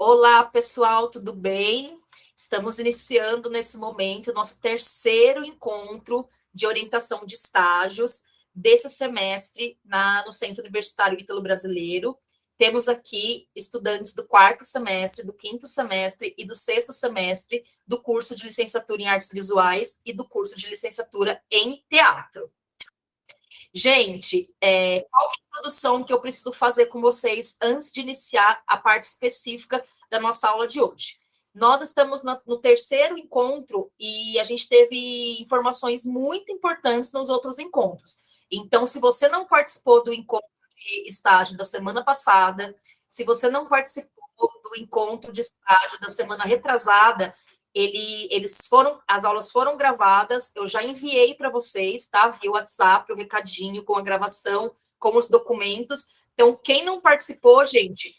Olá, pessoal, tudo bem? Estamos iniciando nesse momento o nosso terceiro encontro de orientação de estágios desse semestre no Centro Universitário Ítalo Brasileiro. Temos aqui estudantes do quarto semestre, do quinto semestre e do sexto semestre do curso de licenciatura em artes visuais e do curso de licenciatura em teatro. Gente, qual é a introdução que eu preciso fazer com vocês antes de iniciar a parte específica da nossa aula de hoje? Nós estamos no terceiro encontro e a gente teve informações muito importantes nos outros encontros. Então, se você não participou do encontro de estágio da semana passada, se você não participou do encontro de estágio da semana retrasada, as aulas foram gravadas, eu já enviei para vocês, tá? Via WhatsApp, o recadinho com a gravação, com os documentos. Então, quem não participou, gente,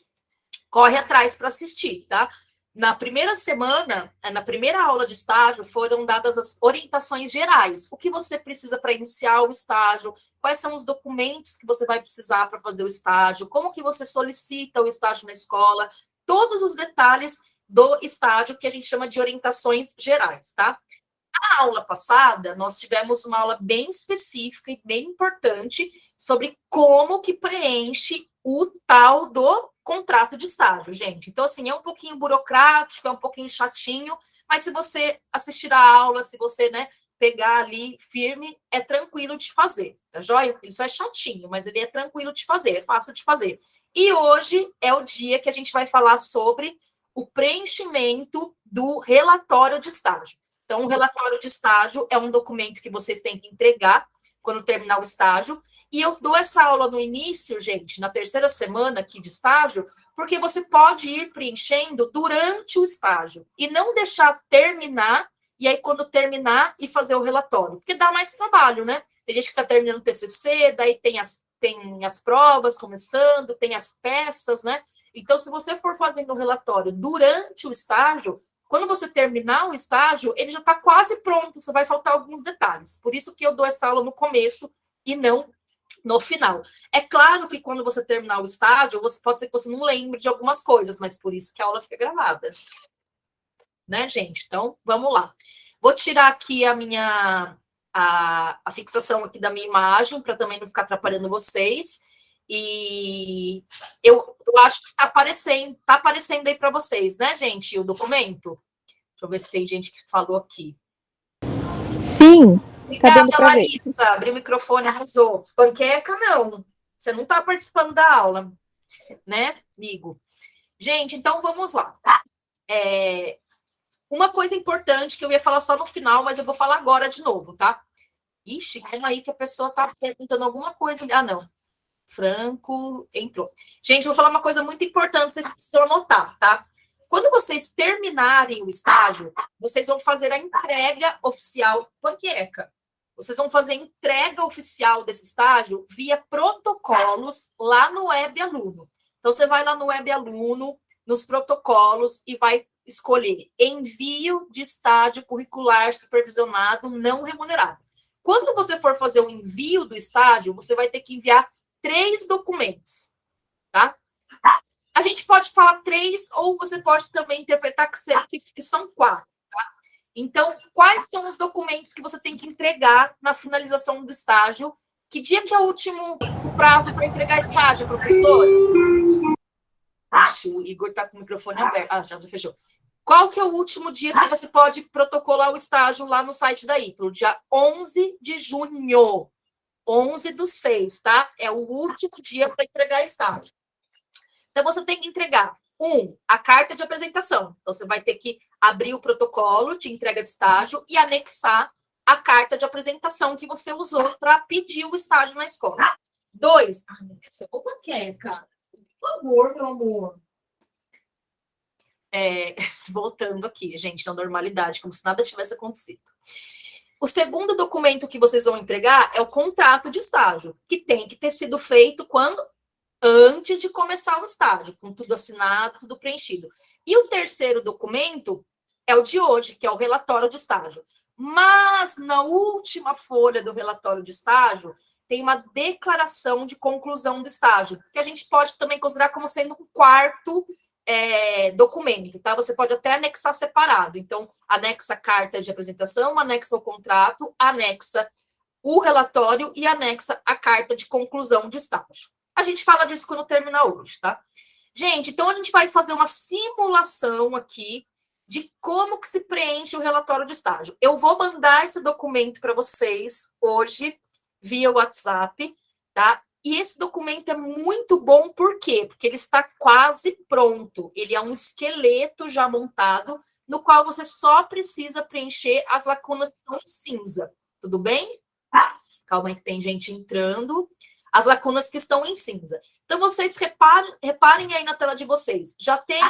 corre atrás para assistir, tá? Na primeira semana, na primeira aula de estágio, foram dadas as orientações gerais. O que você precisa para iniciar o estágio, quais são os documentos que você vai precisar para fazer o estágio, como que você solicita o estágio na escola, todos os detalhes do estágio que a gente chama de orientações gerais, tá? Na aula passada, nós tivemos uma aula bem específica e bem importante sobre como que preenche o tal do contrato de estágio, gente. Então, assim, é um pouquinho burocrático, é um pouquinho chatinho, mas se você assistir a aula, se você, né, pegar ali firme, é tranquilo de fazer, tá joia? Ele só é chatinho, mas ele é tranquilo de fazer, é fácil de fazer. E hoje é o dia que a gente vai falar sobre o preenchimento do relatório de estágio. Então, o relatório de estágio é um documento que vocês têm que entregar quando terminar o estágio. E eu dou essa aula no início, gente, na terceira semana aqui de estágio, porque você pode ir preenchendo durante o estágio e não deixar terminar, e aí quando terminar e fazer o relatório, porque dá mais trabalho, né? Tem gente que está terminando o TCC, daí tem as provas começando, tem as peças, né? Então, se você for fazendo o relatório durante o estágio, quando você terminar o estágio, ele já está quase pronto, só vai faltar alguns detalhes. Por isso que eu dou essa aula no começo e não no final. É claro que quando você terminar o estágio, pode ser que você não lembre de algumas coisas, mas por isso que a aula fica gravada. Né, gente? Então, vamos lá. Vou tirar aqui a fixação aqui da minha imagem, para também não ficar atrapalhando vocês. E eu acho que está aparecendo aí para vocês, né, gente, o documento? Deixa eu ver se tem gente que falou aqui. Sim, tá dando Obrigada, para ver. Larissa. Abriu o microfone, arrasou. Panqueca, não. Você não está participando da aula, né, amigo? Gente, então vamos lá. Uma coisa importante que eu ia falar só no final, mas eu vou falar agora de novo, tá? Ixi, calma aí que a pessoa tá perguntando alguma coisa. Ah, não. Franco entrou. Gente, eu vou falar uma coisa muito importante, vocês precisam anotar, tá? Quando vocês terminarem o estágio, vocês vão fazer a entrega oficial panqueca. Vocês vão fazer a entrega oficial desse estágio via protocolos lá no Web Aluno. Então, você vai lá no Web Aluno, nos protocolos, e vai escolher envio de estágio curricular supervisionado não remunerado. Quando você for fazer o envio do estágio, você vai ter que enviar 3 documentos, tá? A gente pode falar 3, ou você pode também interpretar que são 4, tá? Então, quais são os documentos que você tem que entregar na finalização do estágio? Que dia que é o último prazo para entregar estágio, professor? O Igor está com o microfone aberto. Ah, já fechou. Qual que é o último dia que você pode protocolar o estágio lá no site da Ítalo? Dia 11 de junho. 11/6, tá? É o último dia para entregar estágio. Então, você tem que entregar, a carta de apresentação. Então, você vai ter que abrir o protocolo de entrega de estágio e anexar a carta de apresentação que você usou para pedir o estágio na escola. 2, opa, cara, por favor, meu amor. Voltando aqui, gente, na normalidade, como se nada tivesse acontecido. O segundo documento que vocês vão entregar é o contrato de estágio, que tem que ter sido feito quando? Antes de começar o estágio, com tudo assinado, tudo preenchido. E o terceiro documento é o de hoje, que é o relatório de estágio. Mas na última folha do relatório de estágio, tem uma declaração de conclusão do estágio, que a gente pode também considerar como sendo um quarto documento, tá? Você pode até anexar separado. Então, anexa a carta de apresentação, anexa o contrato, anexa o relatório e anexa a carta de conclusão de estágio. A gente fala disso quando terminar hoje, tá? Gente, então a gente vai fazer uma simulação aqui de como que se preenche o relatório de estágio. Eu vou mandar esse documento para vocês hoje via WhatsApp, tá? E esse documento é muito bom, por quê? Porque ele está quase pronto. Ele é um esqueleto já montado, no qual você só precisa preencher as lacunas que estão em cinza. Tudo bem? Calma aí que tem gente entrando. As lacunas que estão em cinza. Então, vocês reparem aí na tela de vocês. Já tem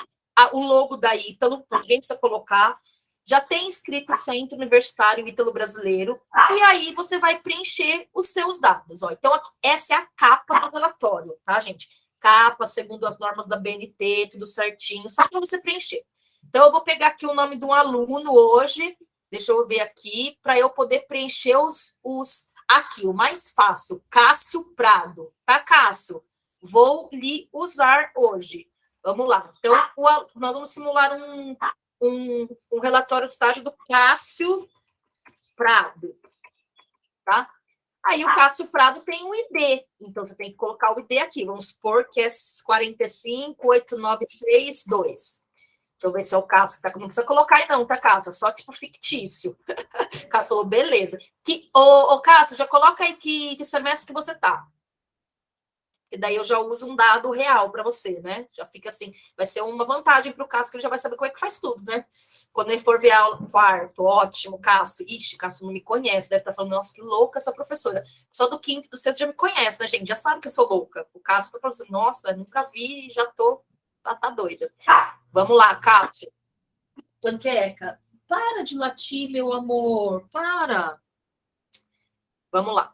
o logo da Ítalo, ninguém precisa colocar. Já tem escrito Centro Universitário Ítalo Brasileiro. E aí, você vai preencher os seus dados. Ó. Então, essa é a capa do relatório, tá, gente? Capa, segundo as normas da BNT, tudo certinho, só para você preencher. Então, eu vou pegar aqui o nome de um aluno hoje. Deixa eu ver aqui, para eu poder preencher aqui, o mais fácil, Cássio Prado. Tá, Cássio? Vou lhe usar hoje. Vamos lá. Então, nós vamos simular um relatório de estágio do Cássio Prado. Tá? Aí, o Cássio Prado tem um ID. Então, você tem que colocar o ID aqui. Vamos supor que é 4589662. Deixa eu ver se é o Cássio. Não precisa colocar aí não, tá, Cássio? É só tipo fictício. Cássio falou, beleza. Cássio, já coloca aí que semestre que você tá. E daí eu já uso um dado real para você, né? Já fica assim, vai ser uma vantagem para o Cássio, que ele já vai saber como é que faz tudo, né? Quando ele for ver aula no quarto, ótimo, Cássio. Ixi, Cássio não me conhece, deve estar falando, nossa, que louca essa professora. Só do quinto e do sexto já me conhece, né, gente? Já sabe que eu sou louca. O Cássio tá falando assim, nossa, nunca vi, já tá doida. Vamos lá, Cássio. Panqueca, para de latir, meu amor, para. Vamos lá.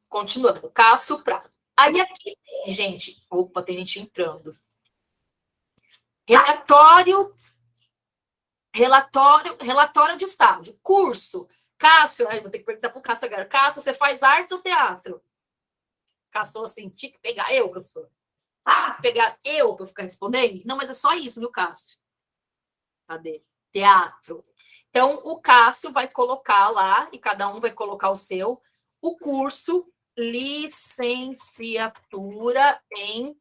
Continuando, Cássio Prado. Aí aqui tem, gente, opa, tem gente entrando. Relatório de estágio. Curso. Cássio, vou ter que perguntar para o Cássio agora. Cássio, você faz artes ou teatro? Cássio falou assim, tinha que pegar eu, professor. Tinha que pegar eu para ficar respondendo? Não, mas é só isso, viu, Cássio? Cadê? Teatro. Então, o Cássio vai colocar lá, e cada um vai colocar o seu, o curso licenciatura em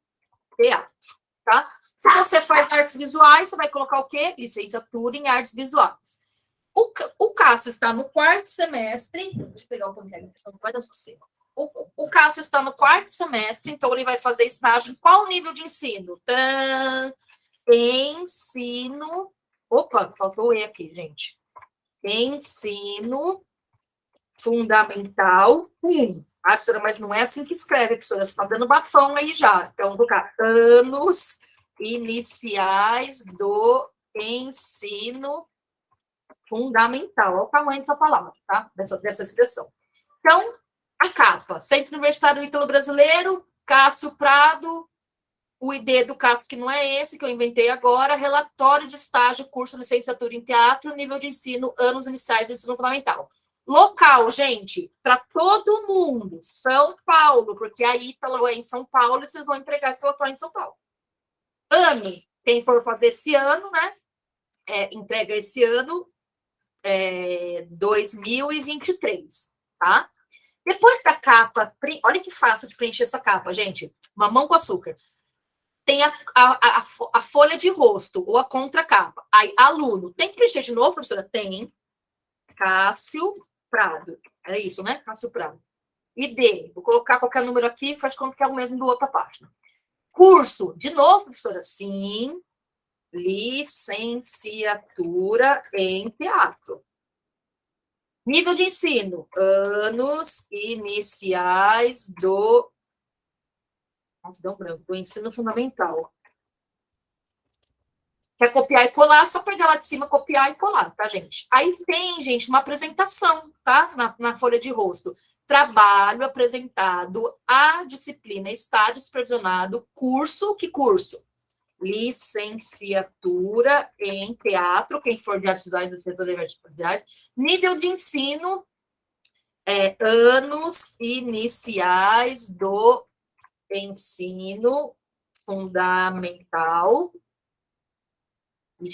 teatro, tá? Se você faz artes visuais, você vai colocar o quê? Licenciatura em artes visuais. O Cássio está no quarto semestre. Deixa eu pegar o panqueca, senão não vai dar sossego. O Cássio está no quarto semestre, então ele vai fazer estágio em qual nível de ensino? Ensino. Opa, faltou o E aqui, gente. Ensino Fundamental 1. Ah, professora, mas não é assim que escreve, professora. Você está dando bafão aí já. Então, vou colocar anos iniciais do ensino fundamental. Olha o tamanho dessa palavra, tá? Dessa expressão. Então, a capa. Centro Universitário Ítalo Brasileiro, Cássio Prado, o ID do Cássio, que não é esse, que eu inventei agora, relatório de estágio, curso licenciatura em teatro, nível de ensino, anos iniciais do ensino fundamental. Local, gente, para todo mundo, São Paulo, porque a Ítalo é em São Paulo e vocês vão entregar esse relatório em São Paulo. Ano, quem for fazer esse ano, né? Entrega esse ano, 2023, tá? Depois da capa, olha que fácil de preencher essa capa, gente. Mamão com açúcar. Tem a folha de rosto ou a contracapa. Aí, aluno, tem que preencher de novo, professora? Tem. Cássio Prado. Era isso, né? Cássio Prado. ID. Vou colocar qualquer número aqui, faz conta que é o mesmo do outra página. Curso. De novo, professora? Sim. Licenciatura em teatro. Nível de ensino. Anos iniciais do... Nossa, deu um branco. Do ensino fundamental. Quer copiar e colar, só pegar lá de cima, copiar e colar, tá, gente? Aí tem, gente, uma apresentação, tá? Na folha de rosto. Trabalho apresentado à disciplina estágio supervisionado, curso, que curso? Licenciatura em teatro, quem for de artes visuais, licenciatura em artes visuais. Nível de ensino, anos iniciais do ensino fundamental,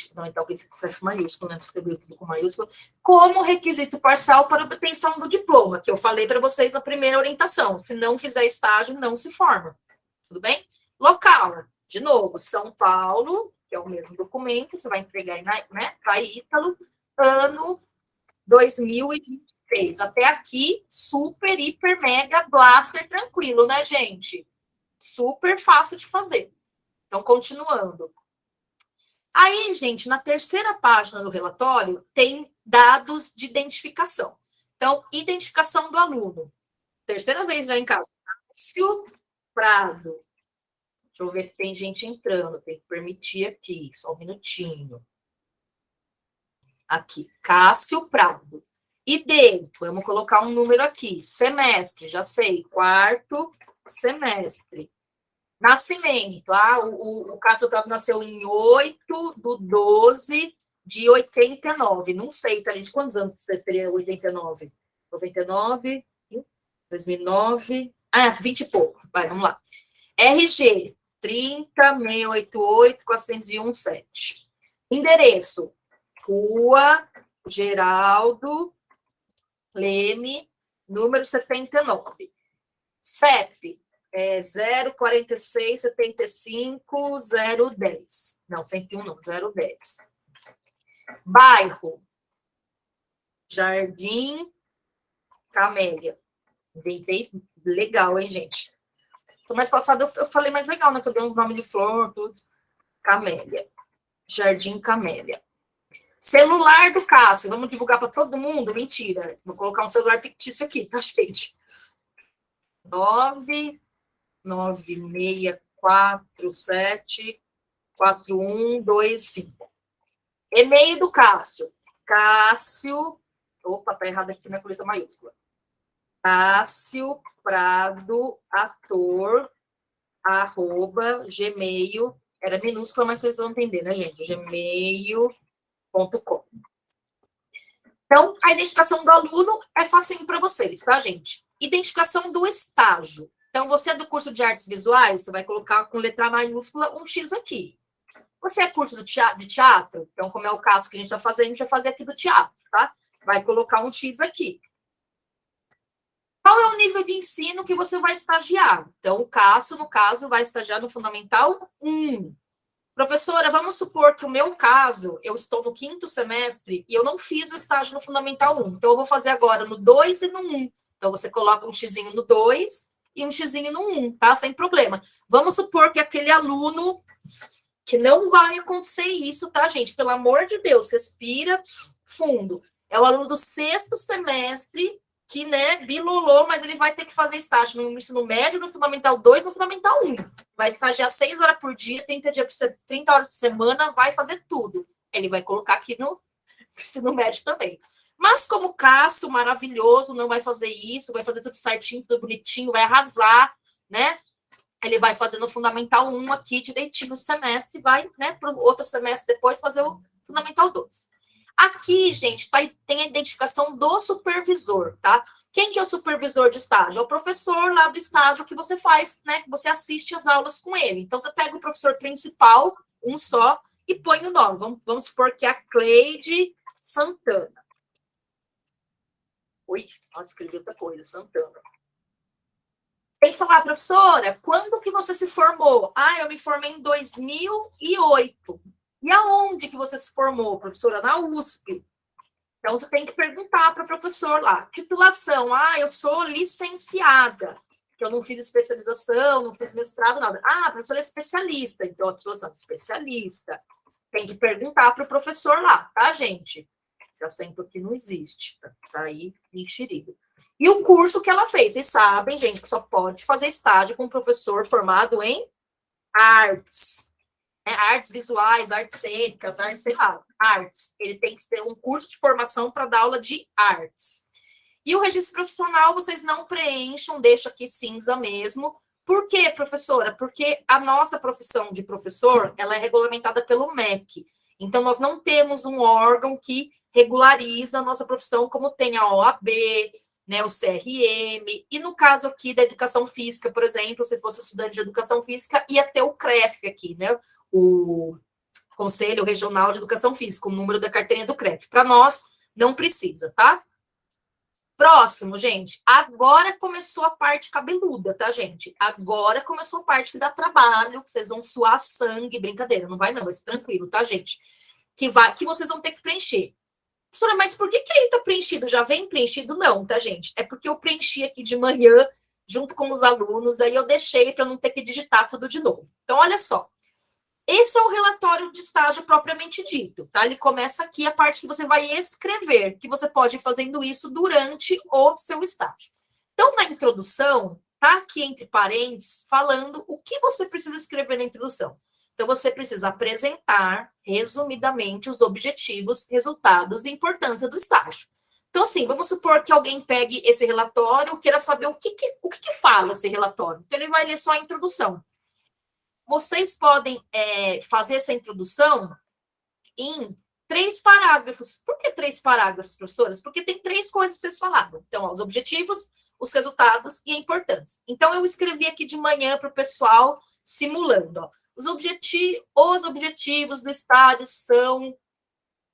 fundamental que esse F maiúsculo, né? Escreveu tudo com maiúsculo, como requisito parcial para obtenção do diploma, que eu falei para vocês na primeira orientação. Se não fizer estágio, não se forma. Tudo bem? Local, de novo, São Paulo, que é o mesmo documento, você vai entregar, né, para Ítalo, ano 2023. Até aqui, super, hiper, mega, blaster, tranquilo, né, gente? Super fácil de fazer. Então, continuando. Aí, gente, na terceira página do relatório, tem dados de identificação. Então, identificação do aluno. Terceira vez já em casa. Cássio Prado. Deixa eu ver que tem gente entrando. Tem que permitir aqui, só um minutinho. Aqui, Cássio Prado. ID, vamos colocar um número aqui. Semestre, já sei, 4º semestre. Nascimento, o Cássio Prado nasceu em 8/12/89. Não sei, tá, gente? Quantos anos você teria 89? 99, 2009. 20 e pouco. Vai, vamos lá. RG, 30.688.401.7. Endereço, Rua Geraldo Leme, número 79. CEP, 04675-010. Não, 101 não, 010. Bairro, Jardim Camélia. Inventei legal, hein, gente? Mas passado eu falei mais legal, né? Que eu dei um nome de flor, tudo. Camélia. Jardim Camélia. Celular do Cássio. Vamos divulgar para todo mundo? Mentira. Vou colocar um celular fictício aqui, tá, gente? 996474125. E-mail do Cássio. Cássio. Opa, tá errado aqui na coleta maiúscula. Cássio Prado Ator @gmail. Era minúscula, mas vocês vão entender, né, gente? gmail.com. Então, a identificação do aluno é facinho para vocês, tá, gente? Identificação do estágio. Então, você é do curso de artes visuais, você vai colocar com letra maiúscula um X aqui. Você é curso de teatro, então, como é o caso que a gente está fazendo, a gente vai fazer aqui do teatro, tá? Vai colocar um X aqui. Qual é o nível de ensino que você vai estagiar? Então, o Cássio, no caso, vai estagiar no Fundamental 1. Professora, vamos supor que o meu caso, eu estou no 5º semestre e eu não fiz o estágio no Fundamental 1. Então, eu vou fazer agora no 2 e no 1. Então, você coloca um xizinho no 2 e um xizinho no 1, tá? Sem problema. Vamos supor que aquele aluno, que não vai acontecer isso, tá, gente? Pelo amor de Deus, respira fundo. É o aluno do 6º semestre que, né, bilolou, mas ele vai ter que fazer estágio no ensino médio, no Fundamental 2, no Fundamental 1. Vai estagiar 6 horas por dia, 30 horas por semana, vai fazer tudo. Ele vai colocar aqui no ensino médio também. Mas como o Cássio, maravilhoso, não vai fazer isso, vai fazer tudo certinho, tudo bonitinho, vai arrasar, né? Ele vai fazer no Fundamental 1 aqui, direitinho no semestre, e vai, né, para o outro semestre depois fazer o Fundamental 2. Aqui, gente, tem a identificação do supervisor, tá? Quem que é o supervisor de estágio? É o professor lá do estágio que você faz, né? Que você assiste as aulas com ele. Então, você pega o professor principal, um só, e põe o nome. Vamos supor que é a Cleide Santana. Ui, nossa, escrevi outra coisa, Santana. Tem que falar, professora, quando que você se formou? Eu me formei em 2008. E aonde que você se formou, professora? Na USP. Então, você tem que perguntar para o professor lá. Titulação, eu sou licenciada, que eu não fiz especialização, não fiz mestrado, nada. A professora é especialista, então a titulação é especialista. Tem que perguntar para o professor lá, tá, gente? Esse acento aqui não existe, tá aí enxerido. E o curso que ela fez, vocês sabem, gente, que só pode fazer estágio com um professor formado em artes. Artes visuais, artes cênicas, artes, sei lá, artes. Ele tem que ter um curso de formação para dar aula de artes. E o registro profissional, vocês não preencham, deixa aqui cinza mesmo. Por quê, professora? Porque a nossa profissão de professor, ela é regulamentada pelo MEC. Então, nós não temos um órgão que regulariza a nossa profissão, como tem a OAB, né, o CRM, e no caso aqui da educação física, por exemplo, se fosse estudante de educação física, ia ter o CREF aqui, né, o Conselho Regional de Educação Física, o número da carteirinha do CREF. Para nós, não precisa, tá? Próximo, gente. Agora começou a parte cabeluda, tá, gente? Agora começou a parte que dá trabalho, que vocês vão suar sangue, brincadeira, não vai não, vai ser tranquilo, tá, gente? Que vocês vão ter que preencher. Professora, mas por que ele tá preenchido? Já vem preenchido? Não, tá, gente? É porque eu preenchi aqui de manhã, junto com os alunos, aí eu deixei para não ter que digitar tudo de novo. Então, olha só. Esse é o relatório de estágio propriamente dito, tá? Ele começa aqui a parte que você vai escrever, que você pode ir fazendo isso durante o seu estágio. Então, na introdução, tá aqui entre parênteses, falando o que você precisa escrever na introdução. Então, você precisa apresentar, resumidamente, os objetivos, resultados e importância do estágio. Então, assim, vamos supor que alguém pegue esse relatório e queira saber o que fala esse relatório. Então, ele vai ler só a introdução. Vocês podem fazer essa introdução em 3 parágrafos. Por que 3 parágrafos, professoras? Porque tem 3 coisas que vocês falaram. Então, ó, os objetivos, os resultados e a importância. Então, eu escrevi aqui de manhã para o pessoal, simulando. Ó. Os objetivos do estágio são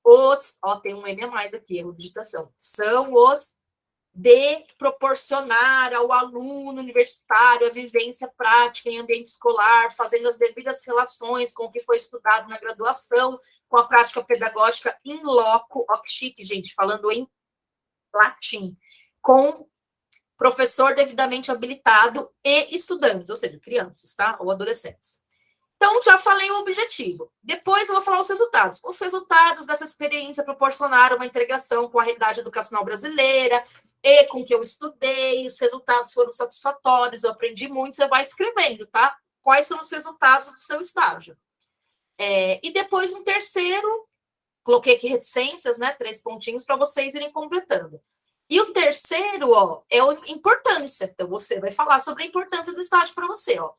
os... Ó, tem um M a mais aqui, erro de digitação. São os de proporcionar ao aluno universitário a vivência prática em ambiente escolar, fazendo as devidas relações com o que foi estudado na graduação, com a prática pedagógica in loco, ó que chique, gente, falando em latim, com professor devidamente habilitado e estudantes, ou seja, crianças, tá? Ou adolescentes. Então, já falei o objetivo. Depois eu vou falar os resultados. Os resultados dessa experiência proporcionaram uma integração com a realidade educacional brasileira e com o que eu estudei. Os resultados foram satisfatórios, eu aprendi muito. Você vai escrevendo, tá? Quais são os resultados do seu estágio. E depois um terceiro, coloquei aqui reticências, né? 3 pontinhos para vocês irem completando. E o terceiro, ó, é a importância. Então, você vai falar sobre a importância do estágio para você, ó.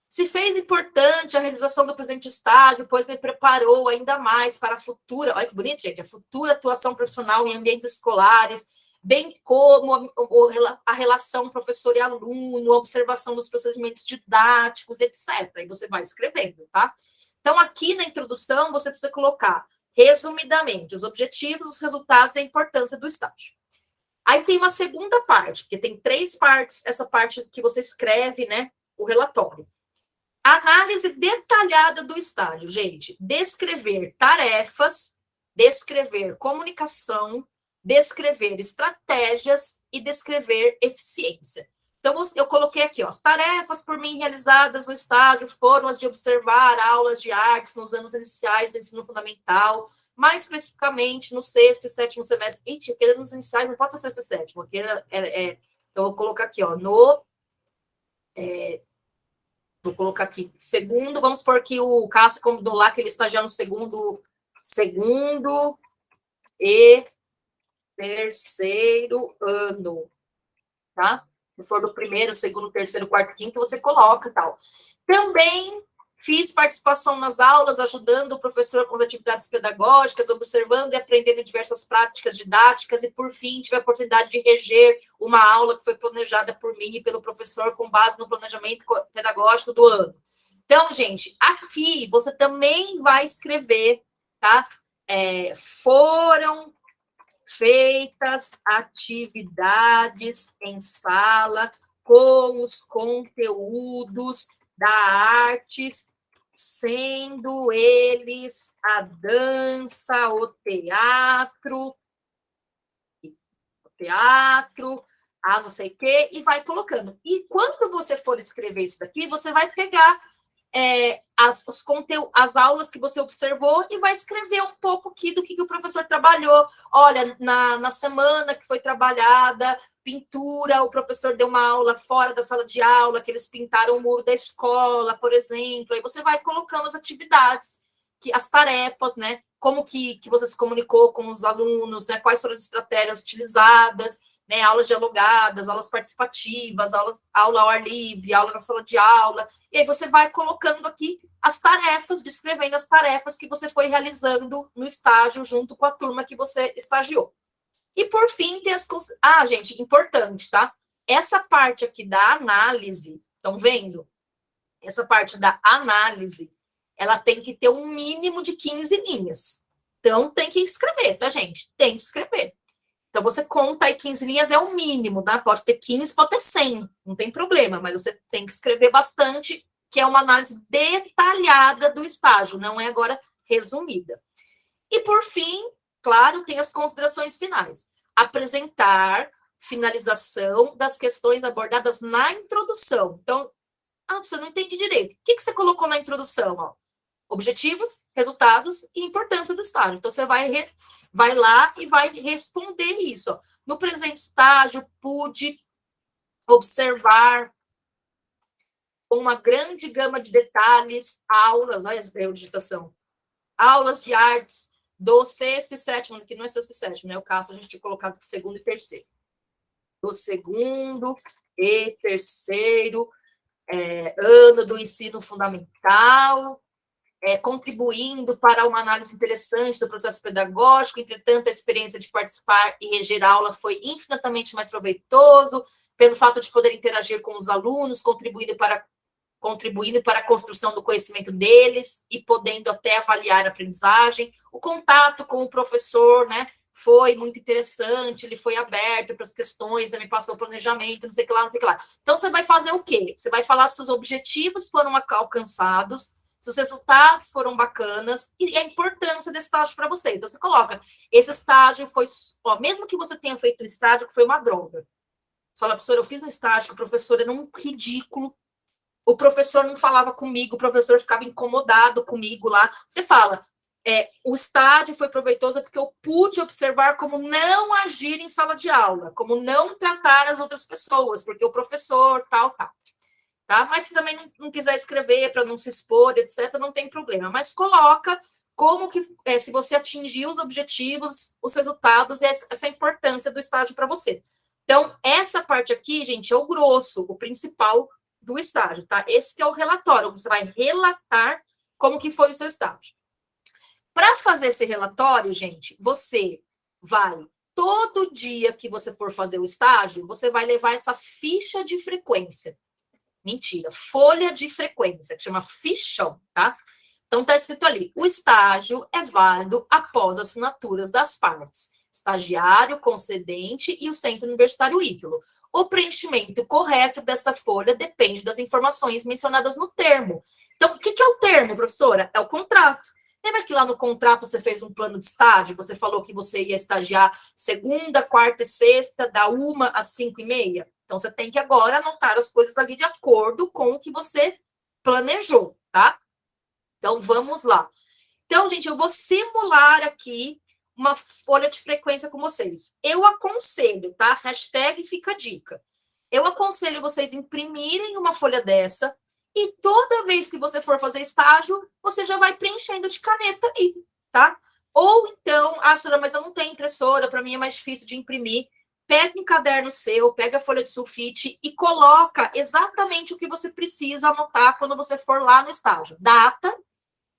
Se fez importante a realização do presente estágio, pois me preparou ainda mais para a futura, olha que bonito, gente, a futura atuação profissional em ambientes escolares, bem como a relação professor e aluno, a observação dos procedimentos didáticos, etc. Aí você vai escrevendo, tá? Então, aqui na introdução, você precisa colocar, resumidamente, os objetivos, os resultados e a importância do estágio. Aí tem uma segunda parte, porque tem 3 partes, essa parte que você escreve, né, o relatório. Análise detalhada do estágio, gente. Descrever tarefas, descrever comunicação, descrever estratégias e descrever eficiência. Então, eu coloquei aqui, ó, as tarefas por mim realizadas no estágio foram as de observar aulas de artes nos anos iniciais do ensino fundamental, mais especificamente no 6º e 7º semestre. Ixi, aquele nos iniciais não pode ser 6º e 7º, aquele então, eu vou colocar aqui, ó, vou colocar aqui, segundo, vamos supor que o Cássio combinou lá que ele está já no segundo e terceiro ano, tá? Se for do primeiro, segundo, terceiro, quarto, quinto, você coloca tal. Também fiz participação nas aulas, ajudando o professor com as atividades pedagógicas, observando e aprendendo diversas práticas didáticas e, por fim, tive a oportunidade de reger uma aula que foi planejada por mim e pelo professor com base no planejamento pedagógico do ano. Então, gente, aqui você também vai escrever, tá? Foram feitas atividades em sala com os conteúdos da artes, sendo eles a dança, o teatro, a não sei o quê, e vai colocando. E quando você for escrever isso daqui, você vai pegar as aulas que você observou e vai escrever um pouco aqui do que o professor trabalhou. Olha, na semana que foi trabalhada pintura, o professor deu uma aula fora da sala de aula, que eles pintaram o muro da escola, por exemplo. Aí você vai colocando as atividades, as tarefas, né? Como que você se comunicou com os alunos, né? Quais foram as estratégias utilizadas, né, aulas dialogadas, aulas participativas, aula ao ar livre, aula na sala de aula, e aí você vai colocando aqui as tarefas, descrevendo as tarefas que você foi realizando no estágio junto com a turma que você estagiou. E, por fim, tem as... Ah, gente, importante, tá? Essa parte aqui da análise, estão vendo? Essa parte da análise, ela tem que ter um mínimo de 15 linhas. Então, tem que escrever, tá, gente? Tem que escrever. Então, você conta aí 15 linhas, é o mínimo, tá? Pode ter 15, pode ter 100, não tem problema, mas você tem que escrever bastante, que é uma análise detalhada do estágio, não é agora resumida. E, por fim, claro, tem as considerações finais. Apresentar finalização das questões abordadas na introdução. Então, você não entende direito. O que você colocou na introdução? Ó? Objetivos, resultados e importância do estágio. Então, você vai lá e vai responder isso. Ó. No presente estágio, pude observar com uma grande gama de detalhes, aulas, olha a digitação, aulas de artes do sexto e sétimo, que não é sexto e sétimo, né? O caso a gente tinha colocado de segundo e terceiro. Do segundo e terceiro ano do ensino fundamental, contribuindo para uma análise interessante do processo pedagógico. Entretanto, a experiência de participar e reger a aula foi infinitamente mais proveitoso, pelo fato de poder interagir com os alunos, contribuindo para a construção do conhecimento deles e podendo até avaliar a aprendizagem. O contato com o professor, né, foi muito interessante, ele foi aberto para as questões, né, me passou o planejamento, não sei o que lá, não sei o que lá. Então, você vai fazer o quê? Você vai falar se os objetivos foram alcançados, se os resultados foram bacanas e a importância desse estágio para você. Então, você coloca, esse estágio foi, mesmo que você tenha feito um estágio que foi uma droga. Você fala, professor, eu fiz um estágio que o professor era um ridículo, o professor não falava comigo, o professor ficava incomodado comigo lá. Você fala, o estágio foi proveitoso porque eu pude observar como não agir em sala de aula, como não tratar as outras pessoas, porque o professor, tal. Tá? Mas se também não quiser escrever para não se expor, etc., não tem problema. Mas coloca como que, se você atingir os objetivos, os resultados e essa importância do estágio para você. Então, essa parte aqui, gente, é o grosso, o principal do estágio, tá? Esse que é o relatório, você vai relatar como que foi o seu estágio. Para fazer esse relatório, gente, você vai, todo dia que você for fazer o estágio, você vai levar essa ficha de frequência. Mentira, folha de frequência, que chama fichão, tá? Então, está escrito ali, o estágio é válido após assinaturas das partes, estagiário, concedente e o centro universitário ídolo. O preenchimento correto desta folha depende das informações mencionadas no termo. Então, o que é o termo, professora? É o contrato. Lembra que lá no contrato você fez um plano de estágio? Você falou que você ia estagiar segunda, quarta e sexta, da 1 às 5h30? Então, você tem que agora anotar as coisas ali de acordo com o que você planejou, tá? Então, vamos lá. Então, gente, eu vou simular aqui uma folha de frequência com vocês. Eu aconselho, tá? Hashtag fica a dica. Eu aconselho vocês imprimirem uma folha dessa e toda vez que você for fazer estágio, você já vai preenchendo de caneta aí, tá? Ou então, senhora, mas eu não tenho impressora, para mim é mais difícil de imprimir. Pega um caderno seu, pega a folha de sulfite e coloca exatamente o que você precisa anotar quando você for lá no estágio. Data,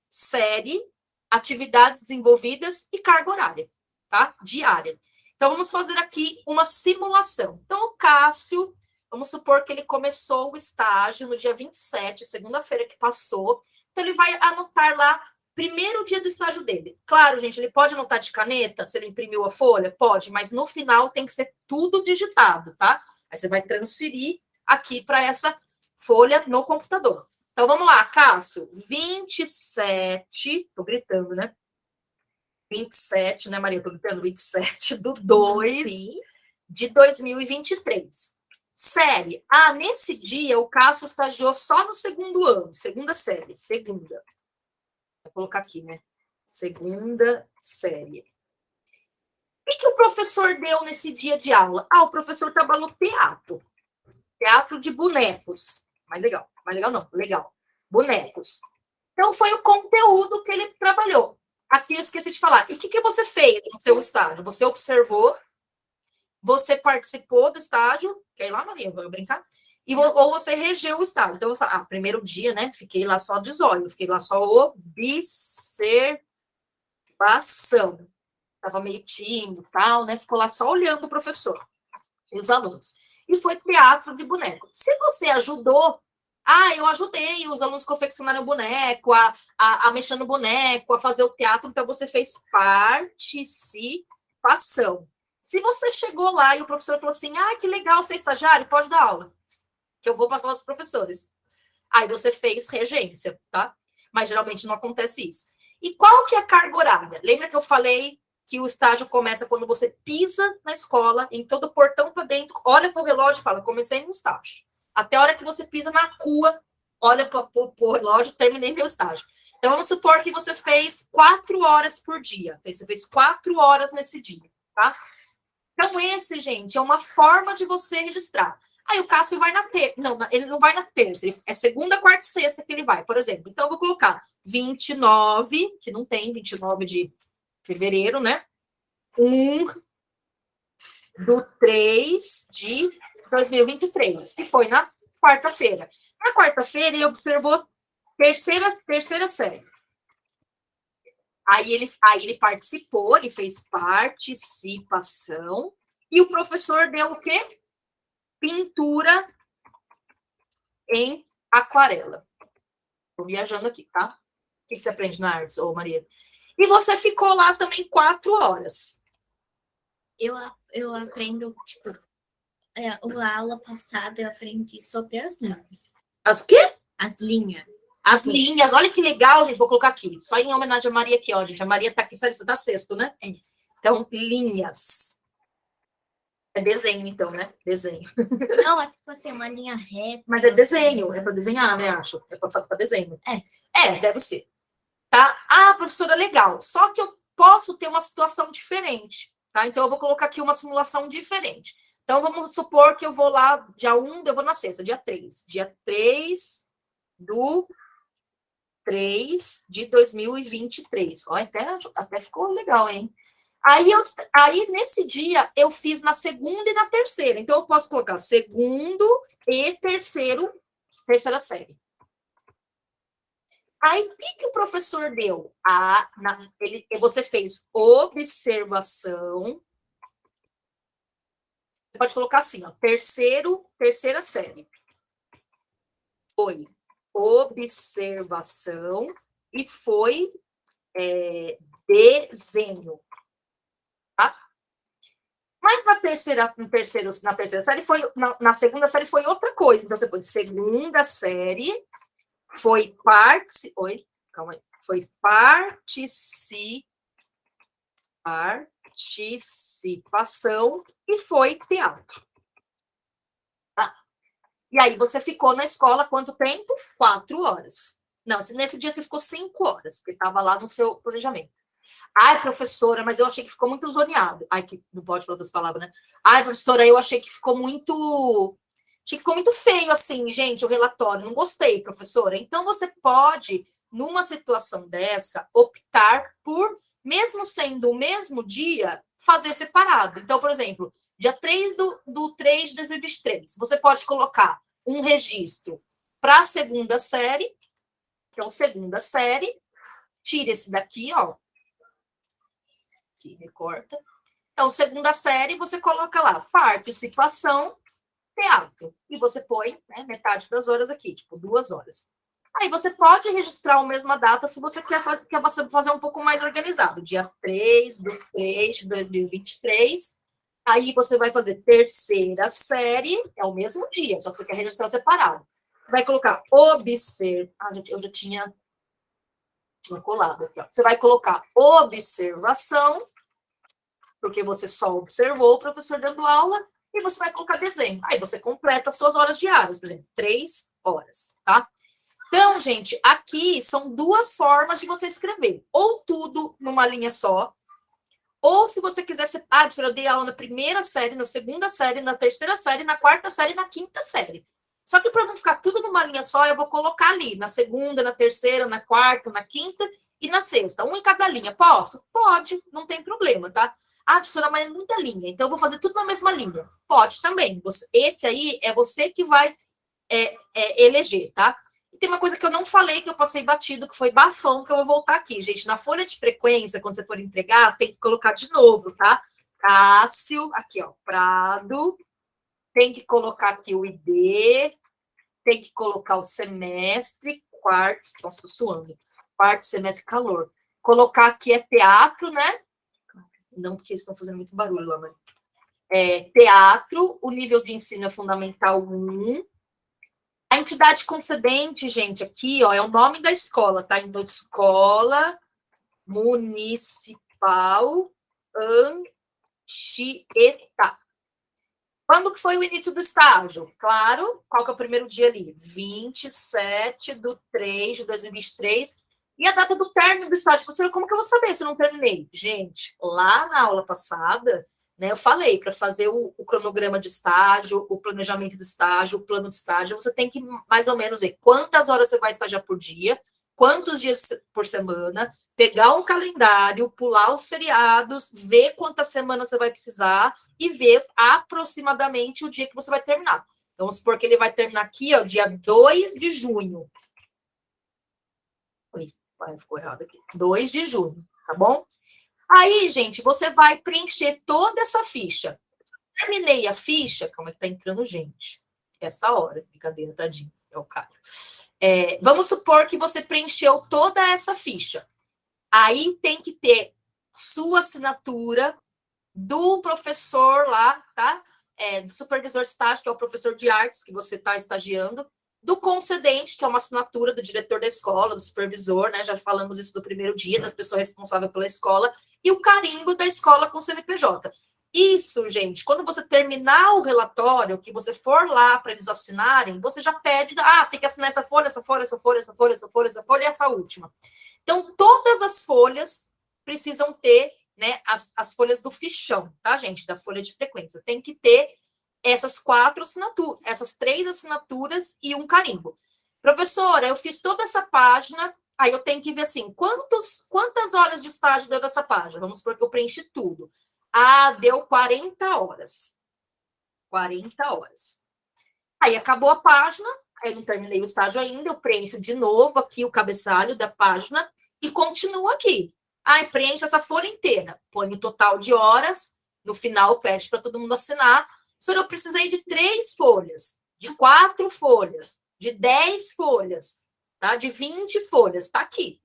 série, atividades desenvolvidas e carga horária, tá? Diária. Então, vamos fazer aqui uma simulação. Então, o Cássio, vamos supor que ele começou o estágio no dia 27, segunda-feira que passou. Então, ele vai anotar lá primeiro dia do estágio dele. Claro, gente, ele pode anotar de caneta, se ele imprimiu a folha? Pode, mas no final tem que ser tudo digitado, tá? Aí você vai transferir aqui para essa folha no computador. Então, vamos lá, Cássio, 27, tô gritando, né? 27, né, Maria? Tô gritando, 27 do 2 de 2023. Série. Nesse dia, o Cássio estagiou só no segundo ano, segunda série, segunda. Vou colocar aqui, né? Segunda série. O que o professor deu nesse dia de aula? O professor trabalhou teatro. Teatro de bonecos. Mais legal não, legal. Bonecos. Então, foi o conteúdo que ele trabalhou. Aqui eu esqueci de falar. E o que você fez no seu estágio? Você observou, você participou do estágio, quer ir lá, Maria? Vamos brincar? Ou você regeu o estágio. Então, primeiro dia, né? Fiquei lá só de zóio, fiquei lá só observação. estava meio tímido e tal, né? Ficou lá só olhando o professor e os alunos. E foi teatro de boneco. Se você ajudou, eu ajudei os alunos confeccionarem o boneco, a mexer no boneco, a fazer o teatro, então você fez participação. Se você chegou lá e o professor falou assim, que legal, você é estagiário, pode dar aula, que eu vou passar aos professores. Aí você fez regência, tá? Mas geralmente não acontece isso. E qual que é a carga horária? Lembra que eu falei que o estágio começa quando você pisa na escola, em todo o portão para dentro, olha para o relógio e fala, comecei no estágio. Até a hora que você pisa na rua, olha para o relógio, terminei meu estágio. Então, vamos supor que você fez 4 horas por dia. Você fez 4 horas nesse dia, tá? Então, esse, gente, é uma forma de você registrar. Aí o Cássio vai na terça. Não, ele não vai na terça. É segunda, quarta e sexta que ele vai, por exemplo. Então, eu vou colocar 29, que não tem 29 de fevereiro, né? 1/3 de 2023, que foi na quarta-feira. Na quarta-feira, ele observou terceira série. Aí ele participou, ele fez participação, e o professor deu o quê? Pintura em aquarela. Estou viajando aqui, tá? O que você aprende na artes, Maria? E você ficou lá também 4 horas. Eu aprendo, tipo, a aula passada eu aprendi sobre as linhas. As o quê? As linhas. As linhas, olha que legal, gente, vou colocar aqui, só em homenagem a Maria aqui, ó, gente, a Maria tá aqui, só da sexto, né? Então, linhas. É desenho, então, né? Desenho. Não, é tipo assim, uma linha reta. Mas é desenho, é para desenhar, né, acho. É para desenho. Deve ser. Tá? Professora, legal. Só que eu posso ter uma situação diferente, tá? Então, eu vou colocar aqui uma simulação diferente. Então, vamos supor que eu vou lá, dia 1, eu vou na sexta, dia 3. Dia 3 de 2023. Ó, até ficou legal, hein? Aí, nesse dia, eu fiz na segunda e na terceira. Então, eu posso colocar segundo e terceira série. Aí, o que o professor deu? Você fez observação. Você pode colocar assim, ó, terceira série. Foi observação e foi desenho. Tá? Mas na terceira série foi, na segunda série foi outra coisa. Então, você pode segunda série, foi participação e foi teatro. Tá? E aí você ficou na escola quanto tempo? 4 horas. Não, nesse dia você ficou 5 horas, porque estava lá no seu planejamento. Professora, mas eu achei que ficou muito zoneado. Que não pode falar outras palavras, né? Professora, eu achei que ficou muito feio, assim, gente, o relatório. Não gostei, professora. Então, você pode, numa situação dessa, optar por, mesmo sendo o mesmo dia, fazer separado. Então, por exemplo, dia 3 do 3 de 2023, você pode colocar um registro para a segunda série. Então, segunda série, tira esse daqui, ó. Aqui, recorta. Então, segunda série, você coloca lá, participação, teatro. E você põe, né, metade das horas aqui, tipo 2 horas. Aí você pode registrar a mesma data se você quer fazer um pouco mais organizado. Dia 3 do 3 de 2023. Aí você vai fazer terceira série, é o mesmo dia, só que você quer registrar separado. Você vai colocar gente, eu já tinha colado aqui, ó. Você vai colocar observação, porque você só observou o professor dando aula, e você vai colocar desenho. Aí você completa as suas horas diárias, por exemplo, 3 horas, tá? Então, gente, aqui são 2 formas de você escrever. Ou tudo numa linha só, ou se você quiser ser... professora, eu dei aula na primeira série, na segunda série, na terceira série, na quarta série e na quinta série. Só que para não ficar tudo numa linha só, eu vou colocar ali, na segunda, na terceira, na quarta, na quinta e na sexta. Um em cada linha. Posso? Pode, não tem problema, tá? Professora, mas é muita linha, então eu vou fazer tudo na mesma linha. Pode também. Esse aí é você que vai eleger, tá? E tem uma coisa que eu não falei, que eu passei batido, que foi bafão, que eu vou voltar aqui, gente. Na folha de frequência, quando você for entregar, tem que colocar de novo, tá? Cássio, aqui, ó, Prado, tem que colocar aqui o ID, tem que colocar o semestre, quarto, nossa, tô suando, quarto semestre, calor. Colocar aqui é teatro, né? Não, porque eles estão fazendo muito barulho lá, mas... teatro, o nível de ensino é fundamental 1. A entidade concedente, gente, aqui, ó, é o nome da escola, tá? Então, Escola Municipal Anchieta. Quando que foi o início do estágio? Claro, qual que é o primeiro dia ali? 27/3/2023. E a data do término do estágio? Professora, como que eu vou saber se eu não terminei? Gente, lá na aula passada, né, eu falei, para fazer o cronograma de estágio, o planejamento do estágio, o plano de estágio, você tem que mais ou menos ver quantas horas você vai estagiar por dia, quantos dias por semana, pegar um calendário, pular os feriados, ver quantas semanas você vai precisar e ver aproximadamente o dia que você vai terminar. Então, vamos supor que ele vai terminar aqui, ó, dia 2 de junho. Oi, ficou errado aqui. 2 de junho, tá bom? Aí, gente, você vai preencher toda essa ficha. Terminei a ficha, calma que tá entrando gente. Essa hora, brincadeira, tadinho, é o cara. Vamos supor que você preencheu toda essa ficha. Aí tem que ter sua assinatura do professor lá, tá? Do supervisor de estágio, que é o professor de artes que você está estagiando, do concedente, que é uma assinatura do diretor da escola, do supervisor, né? Já falamos isso do primeiro dia, da pessoa responsável pela escola, e o carimbo da escola com o CNPJ. Isso, gente, quando você terminar o relatório, que você for lá para eles assinarem, você já pede, tem que assinar essa folha, essa folha, essa folha, essa folha, essa folha, essa folha e essa última. Então, todas as folhas precisam ter, né, as folhas do fichão, tá, gente? Da folha de frequência. Tem que ter essas 4 assinaturas, essas 3 assinaturas e um carimbo. Professora, eu fiz toda essa página, aí eu tenho que ver assim, quantas horas de estágio deu nessa página? Vamos supor que eu preenchi tudo. Deu 40 horas. 40 horas. Aí acabou a página, aí eu não terminei o estágio ainda, eu preencho de novo aqui o cabeçalho da página e continuo aqui. Preenche essa folha inteira, põe o total de horas, no final pede para todo mundo assinar. Senhor, eu precisei de 3 folhas, de 4 folhas, de 10 folhas, tá? De 20 folhas, tá aqui.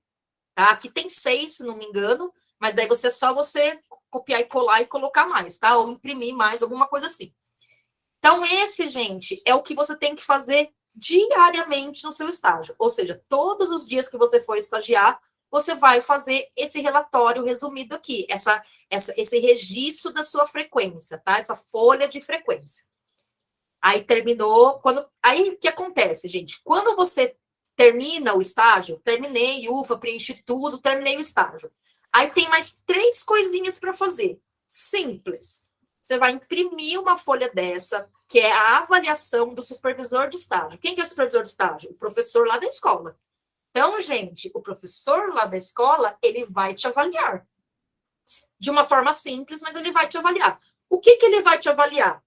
Tá? Aqui tem 6, se não me engano, mas daí só você copiar e colar e colocar mais, tá? Ou imprimir mais, alguma coisa assim. Então, esse, gente, é o que você tem que fazer diariamente no seu estágio. Ou seja, todos os dias que você for estagiar, você vai fazer esse relatório resumido aqui, esse registro da sua frequência, tá? Essa folha de frequência. Aí terminou. Aí o que acontece, gente? Quando você termina o estágio, terminei, ufa, preenchi tudo, terminei o estágio. Aí tem mais 3 coisinhas para fazer. Simples. Você vai imprimir uma folha dessa, que é a avaliação do supervisor de estágio. Quem que é o supervisor de estágio? O professor lá da escola. Então, gente, o professor lá da escola, ele vai te avaliar. De uma forma simples, mas ele vai te avaliar. O que ele vai te avaliar?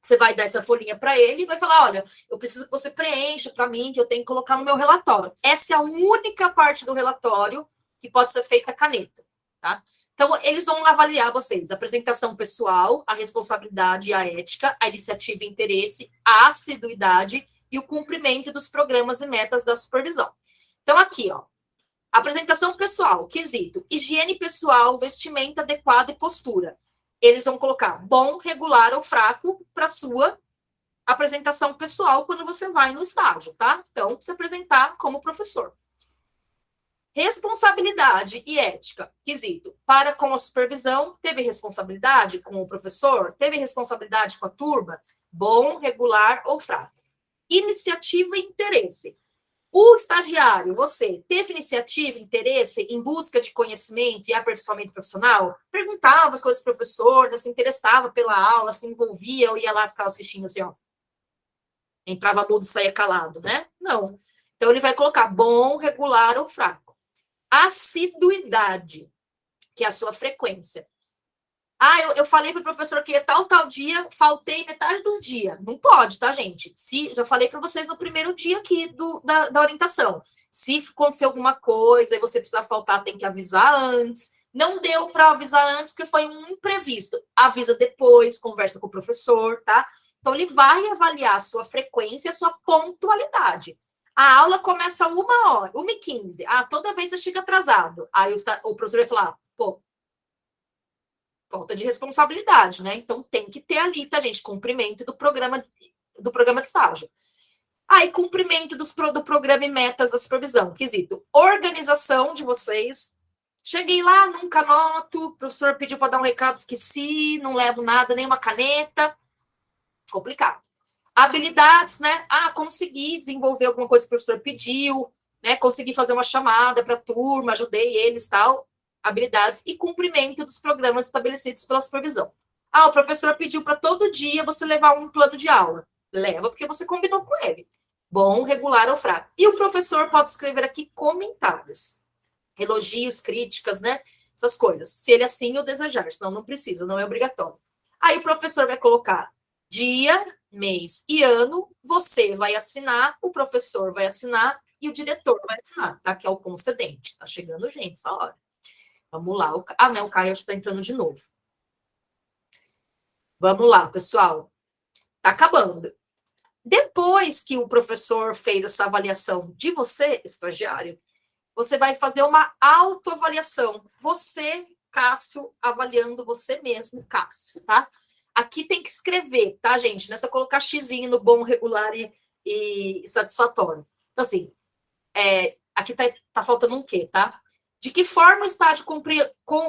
Você vai dar essa folhinha para ele e vai falar, olha, eu preciso que você preencha para mim, que eu tenho que colocar no meu relatório. Essa é a única parte do relatório que pode ser feita a caneta, tá? Então, eles vão avaliar vocês, a apresentação pessoal, a responsabilidade e a ética, a iniciativa e interesse, a assiduidade e o cumprimento dos programas e metas da supervisão. Então, aqui, ó, apresentação pessoal, quesito, higiene pessoal, vestimenta adequada e postura. Eles vão colocar bom, regular ou fraco para sua apresentação pessoal quando você vai no estágio, tá? Então, se apresentar como professor. Responsabilidade e ética, quesito, para com a supervisão, teve responsabilidade com o professor, teve responsabilidade com a turma, bom, regular ou fraco. Iniciativa e interesse. O estagiário, você, teve iniciativa, interesse em busca de conhecimento e aperfeiçoamento profissional? Perguntava as coisas do professor, né, se interessava pela aula, se envolvia, ou ia lá ficar assistindo assim, ó. Entrava mudo e saía calado, né? Não. Então, ele vai colocar bom, regular ou fraco. Assiduidade, que é a sua frequência. Ah, eu falei para o professor que ia tal dia, faltei metade dos dias. Não pode, tá, gente? Se, já falei para vocês no primeiro dia aqui da orientação. Se acontecer alguma coisa e você precisar faltar, tem que avisar antes. Não deu para avisar antes, porque foi um imprevisto. Avisa depois, conversa com o professor, tá? Então, ele vai avaliar a sua frequência e a sua pontualidade. A aula começa 1h, 1h15. Ah, toda vez você chega atrasado. Aí o professor vai falar, pô, falta de responsabilidade, né? Então tem que ter ali, tá, gente? Cumprimento do programa de estágio. Aí, cumprimento do programa e metas da supervisão. Quesito, organização de vocês. Cheguei lá, nunca anoto, o professor pediu para dar um recado, esqueci, não levo nada, nem uma caneta. Complicado. Habilidades, né? Ah, consegui desenvolver alguma coisa que o professor pediu, né? Consegui fazer uma chamada para a turma, ajudei eles, tal. Habilidades e cumprimento dos programas estabelecidos pela supervisão. Ah, o professor pediu para todo dia você levar um plano de aula. Leva, porque você combinou com ele. Bom, regular ou fraco. E o professor pode escrever aqui comentários. Elogios, críticas, né? Essas coisas. Se ele assim o desejar, senão não precisa, não é obrigatório. Aí o professor vai colocar dia, mês e ano, você vai assinar, o professor vai assinar e o diretor vai assinar, tá? Que é o concedente. Tá chegando gente essa hora. Vamos lá. Ah, não, o Caio acho que tá entrando de novo. Vamos lá, pessoal. Tá acabando. Depois que o professor fez essa avaliação de você, estagiário, você vai fazer uma autoavaliação. Você, Cássio, avaliando você mesmo, Cássio, tá? Aqui tem que escrever, tá, gente? Não é só colocar xizinho no bom, regular e satisfatório. Então, assim, aqui tá faltando um quê, tá? De que forma o estágio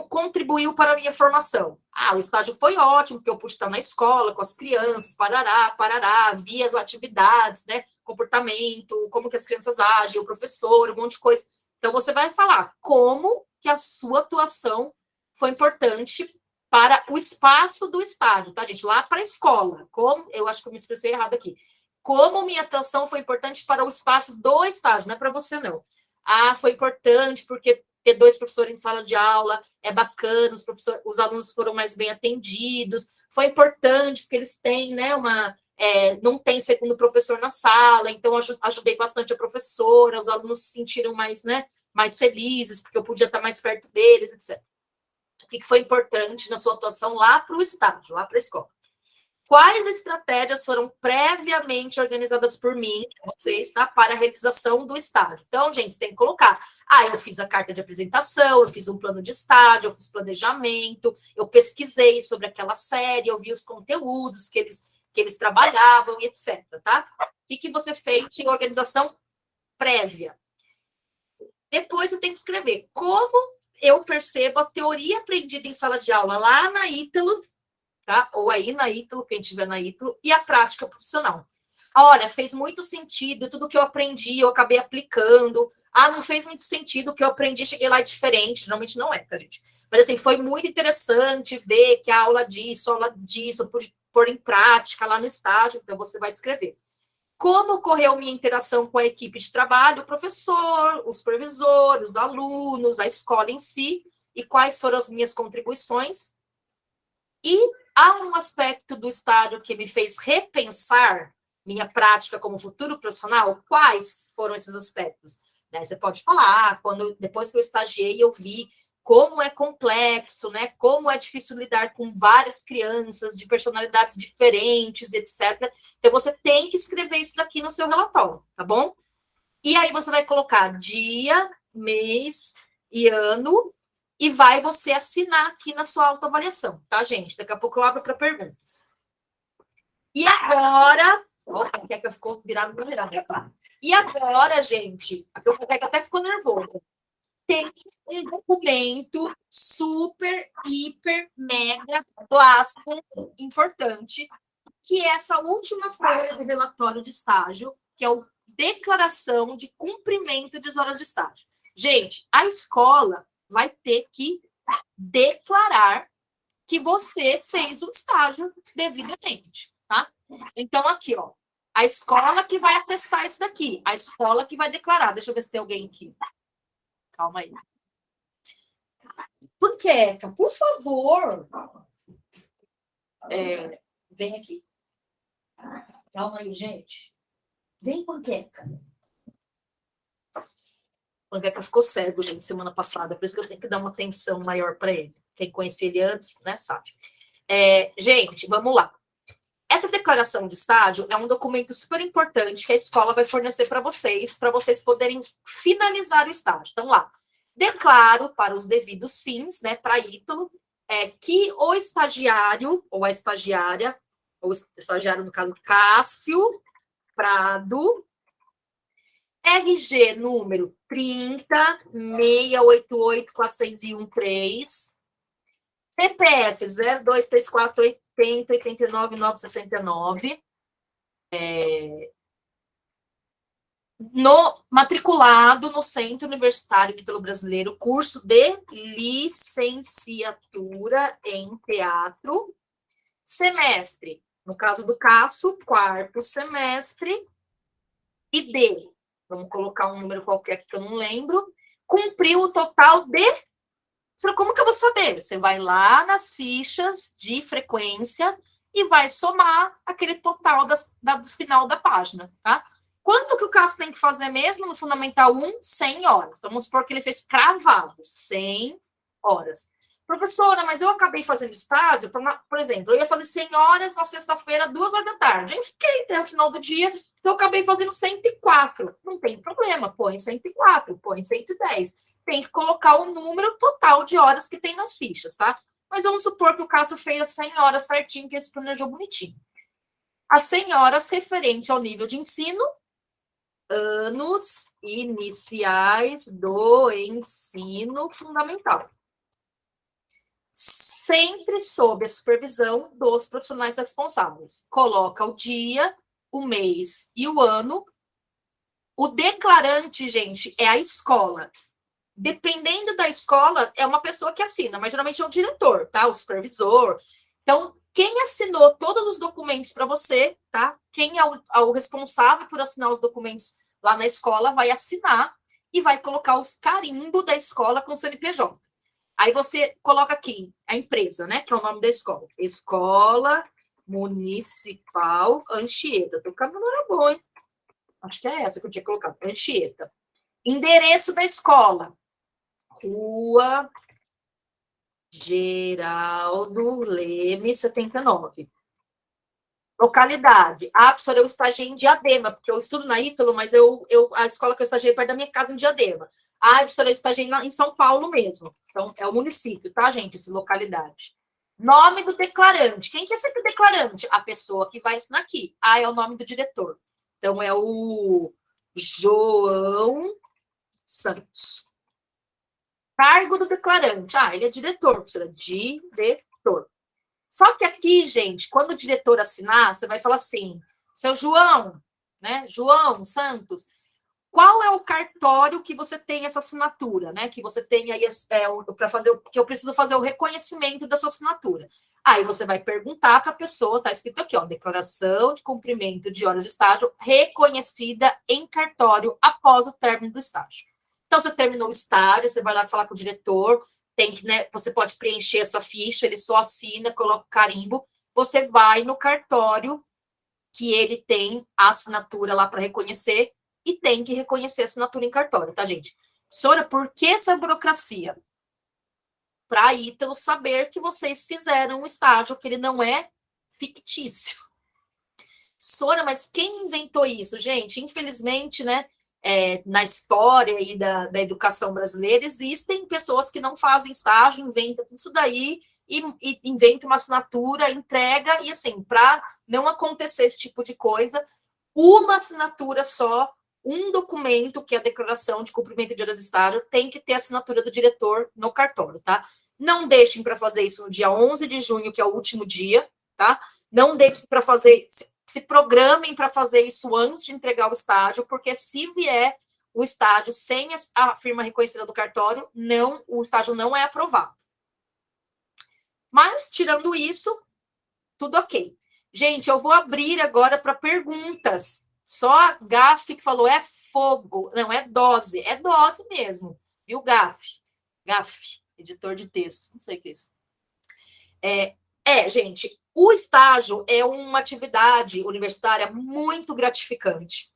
contribuiu para a minha formação? Ah, o estágio foi ótimo, porque eu pude estar na escola, com as crianças, parará, vi as atividades, né? Comportamento, como que as crianças agem, o professor, um monte de coisa. Então, você vai falar como que a sua atuação foi importante para o espaço do estágio, tá, gente? Lá para a escola. Como, eu acho que eu me expressei errado aqui. Como minha atuação foi importante para o espaço do estágio, não é para você, não. Ah, foi importante porque ter 2 professores em sala de aula é bacana, os alunos foram mais bem atendidos, foi importante porque eles têm, né, não tem segundo professor na sala, então ajudei bastante a professora, os alunos se sentiram mais, né, mais felizes, porque eu podia estar mais perto deles, etc. O que foi importante na sua atuação lá para o estágio, lá para a escola? Quais estratégias foram previamente organizadas por mim, vocês, tá, para a realização do estágio? Então, gente, você tem que colocar. Ah, eu fiz a carta de apresentação, eu fiz um plano de estágio, eu fiz planejamento, eu pesquisei sobre aquela série, eu vi os conteúdos que eles trabalhavam, etc, tá? O que você fez em organização prévia? Depois você tem que escrever como eu percebo a teoria aprendida em sala de aula lá na Ítalo, tá? Ou aí na Ítalo, quem tiver na Ítalo, e a prática profissional. Olha, fez muito sentido, tudo que eu aprendi, eu acabei aplicando. Ah, não fez muito sentido o que eu aprendi, cheguei lá diferente. Geralmente não é, tá, gente? Mas, assim, foi muito interessante ver que a aula disso, eu pude pôr em prática lá no estágio, então você vai escrever. Como ocorreu minha interação com a equipe de trabalho, o professor, o supervisor, os alunos, a escola em si, e quais foram as minhas contribuições. E há um aspecto do estágio que me fez repensar minha prática como futuro profissional. Quais foram esses aspectos? Né, você pode falar, depois que eu estagiei, eu vi como é complexo, né? Como é difícil lidar com várias crianças de personalidades diferentes, etc. Então, você tem que escrever isso daqui no seu relatório, tá bom? E aí você vai colocar dia, mês e ano, e vai você assinar aqui na sua autoavaliação, tá, gente? Daqui a pouco eu abro para perguntas. E agora... Opa, que eu ficou virado para virar. E agora, gente, aqui eu até ficou nervosa. Tem um documento super, hiper, mega, plástico, importante, que é essa última folha do relatório de estágio, que é o declaração de cumprimento das horas de estágio. Gente, a escola vai ter que declarar que você fez o estágio devidamente, tá? Então, aqui, ó, a escola que vai atestar isso daqui, a escola que vai declarar. Deixa eu ver se tem alguém aqui. Calma aí. Panqueca, por favor. Vem aqui. Calma aí, gente. Vem, Panqueca. Panqueca ficou cego, gente, semana passada, por isso que eu tenho que dar uma atenção maior para ele. Quem conhecia ele antes, né, sabe. Gente, vamos lá. Essa declaração de estágio é um documento super importante que a escola vai fornecer para vocês poderem finalizar o estágio. Então, lá, declaro para os devidos fins, né, para Ítalo, que o estagiário, ou a estagiária, ou estagiário, no caso, Cássio Prado, RG número 30.688.401.3, CPF 02348089.969, matriculado no Centro Universitário Ítalo-Brasileiro, curso de licenciatura em teatro, semestre, no caso do Cássio, 4º semestre, e D, vamos colocar um número qualquer aqui que eu não lembro, cumpriu o total de... Como que eu vou saber? Você vai lá nas fichas de frequência e vai somar aquele total do final da página, tá? Quanto que o Cássio tem que fazer mesmo no Fundamental 1? 100 horas. Então, vamos supor que ele fez cravado, 100 horas. Professora, mas eu acabei fazendo estágio, por exemplo, eu ia fazer 100 horas na sexta-feira, 2 horas da tarde. Eu fiquei até o final do dia, então eu acabei fazendo 104. Não tem problema, põe 104, põe 110. Tem que colocar o número total de horas que tem nas fichas, tá? Mas vamos supor que o Cássio fez as 100 horas certinho, que ele se planejou bonitinho. As 100 horas referente ao nível de ensino, anos iniciais do ensino fundamental. Sempre sob a supervisão dos profissionais responsáveis. Coloca o dia, o mês e o ano. O declarante, gente, é a escola. Dependendo da escola, é uma pessoa que assina, mas geralmente é o diretor, tá? O supervisor. Então, quem assinou todos os documentos para você, tá? Quem é o responsável por assinar os documentos lá na escola vai assinar e vai colocar os carimbos da escola com o CNPJ. Aí você coloca aqui a empresa, né? Que é o nome da escola. Escola Municipal Anchieta. Tô com a memória boa, hein? Acho que é essa que eu tinha colocado. Anchieta. Endereço da escola. Rua Geraldo Leme, 79. Localidade. Professora, eu estagiei em Diadema, porque eu estudo na Ítalo, mas a escola que eu estagiei é perto da minha casa em Diadema. Professora, eu estagiei em São Paulo mesmo. É o município, tá, gente? Essa localidade. Nome do declarante. Quem que é esse declarante? A pessoa que vai assinar aqui. É o nome do diretor. Então, é o João Santos. Cargo do declarante. Ele é diretor, professora. Diretor. Só que aqui, gente, quando o diretor assinar, você vai falar assim, seu João, né? João Santos, qual é o cartório que você tem essa assinatura, né? Que você tem aí para fazer, que eu preciso fazer o reconhecimento da sua assinatura. Aí você vai perguntar para a pessoa, tá escrito aqui, ó, declaração de cumprimento de horas de estágio reconhecida em cartório após o término do estágio. Então, você terminou o estágio, você vai lá falar com o diretor, tem que, né, você pode preencher essa ficha, ele só assina, coloca o carimbo, você vai no cartório que ele tem a assinatura lá para reconhecer e tem que reconhecer a assinatura em cartório, tá, gente? Professora, por que essa burocracia? Para Ítalo saber que vocês fizeram um estágio, que ele não é fictício. Professora, mas quem inventou isso, gente? Infelizmente, né, na história aí da educação brasileira, existem pessoas que não fazem estágio, inventam tudo isso daí, e inventa uma assinatura, entrega, e assim, para não acontecer esse tipo de coisa, uma assinatura só, um documento, que é a declaração de cumprimento de horas de estágio, tem que ter a assinatura do diretor no cartório, tá? Não deixem para fazer isso no dia 11 de junho, que é o último dia, tá? Não deixem para fazer, se programem para fazer isso antes de entregar o estágio, porque se vier o estágio sem a firma reconhecida do cartório, o estágio não é aprovado. Mas, tirando isso, tudo ok. Gente, eu vou abrir agora para perguntas. Só a Gaf que falou é fogo. Não, é dose mesmo. Viu, Gaf? Gaf, editor de texto. Não sei o que é isso. Gente, O estágio é uma atividade universitária muito gratificante.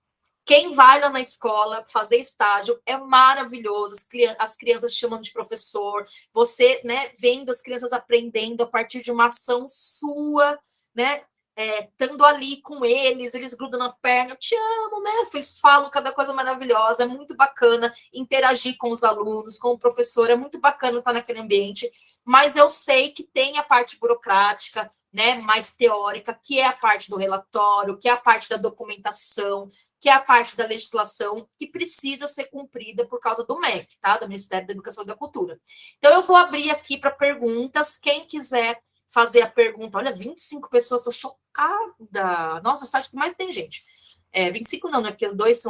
Quem vai lá na escola fazer estágio é maravilhoso. As crianças chamam de professor. Você, né, vendo as crianças aprendendo a partir de uma ação sua, né? Estando ali com eles grudam na perna, eu te amo, né? Eles falam cada coisa maravilhosa, é muito bacana interagir com os alunos, com o professor, é muito bacana estar naquele ambiente, mas eu sei que tem a parte burocrática, né, mais teórica, que é a parte do relatório, que é a parte da documentação, que é a parte da legislação que precisa ser cumprida por causa do MEC, tá? Do Ministério da Educação e da Cultura. Então, eu vou abrir aqui para perguntas. Quem quiser fazer a pergunta, olha, 25 pessoas, estou chocada. Nossa, estágio que mais tem gente. 25 não, né? Porque dois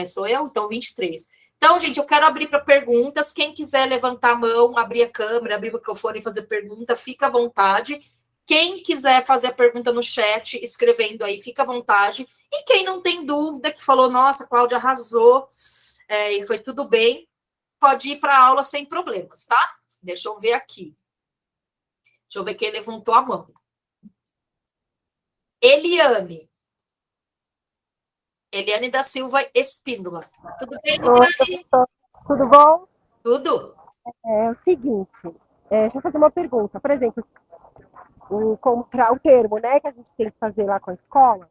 sou eu, então 23. Então, gente, eu quero abrir para perguntas. Quem quiser levantar a mão, abrir a câmera, abrir o microfone e fazer pergunta, fica à vontade. Quem quiser fazer a pergunta no chat, escrevendo aí, fica à vontade. E quem não tem dúvida, que falou, nossa, Cláudia arrasou, e foi tudo bem, pode ir para a aula sem problemas, tá? Deixa eu ver aqui. Deixa eu ver quem levantou a mão. Eliane. Eliane da Silva Espíndola. Tudo bem, Eliane? Tudo bom? Tudo. É o seguinte, deixa eu fazer uma pergunta. Por exemplo, o termo, né, que a gente tem que fazer lá com a escola,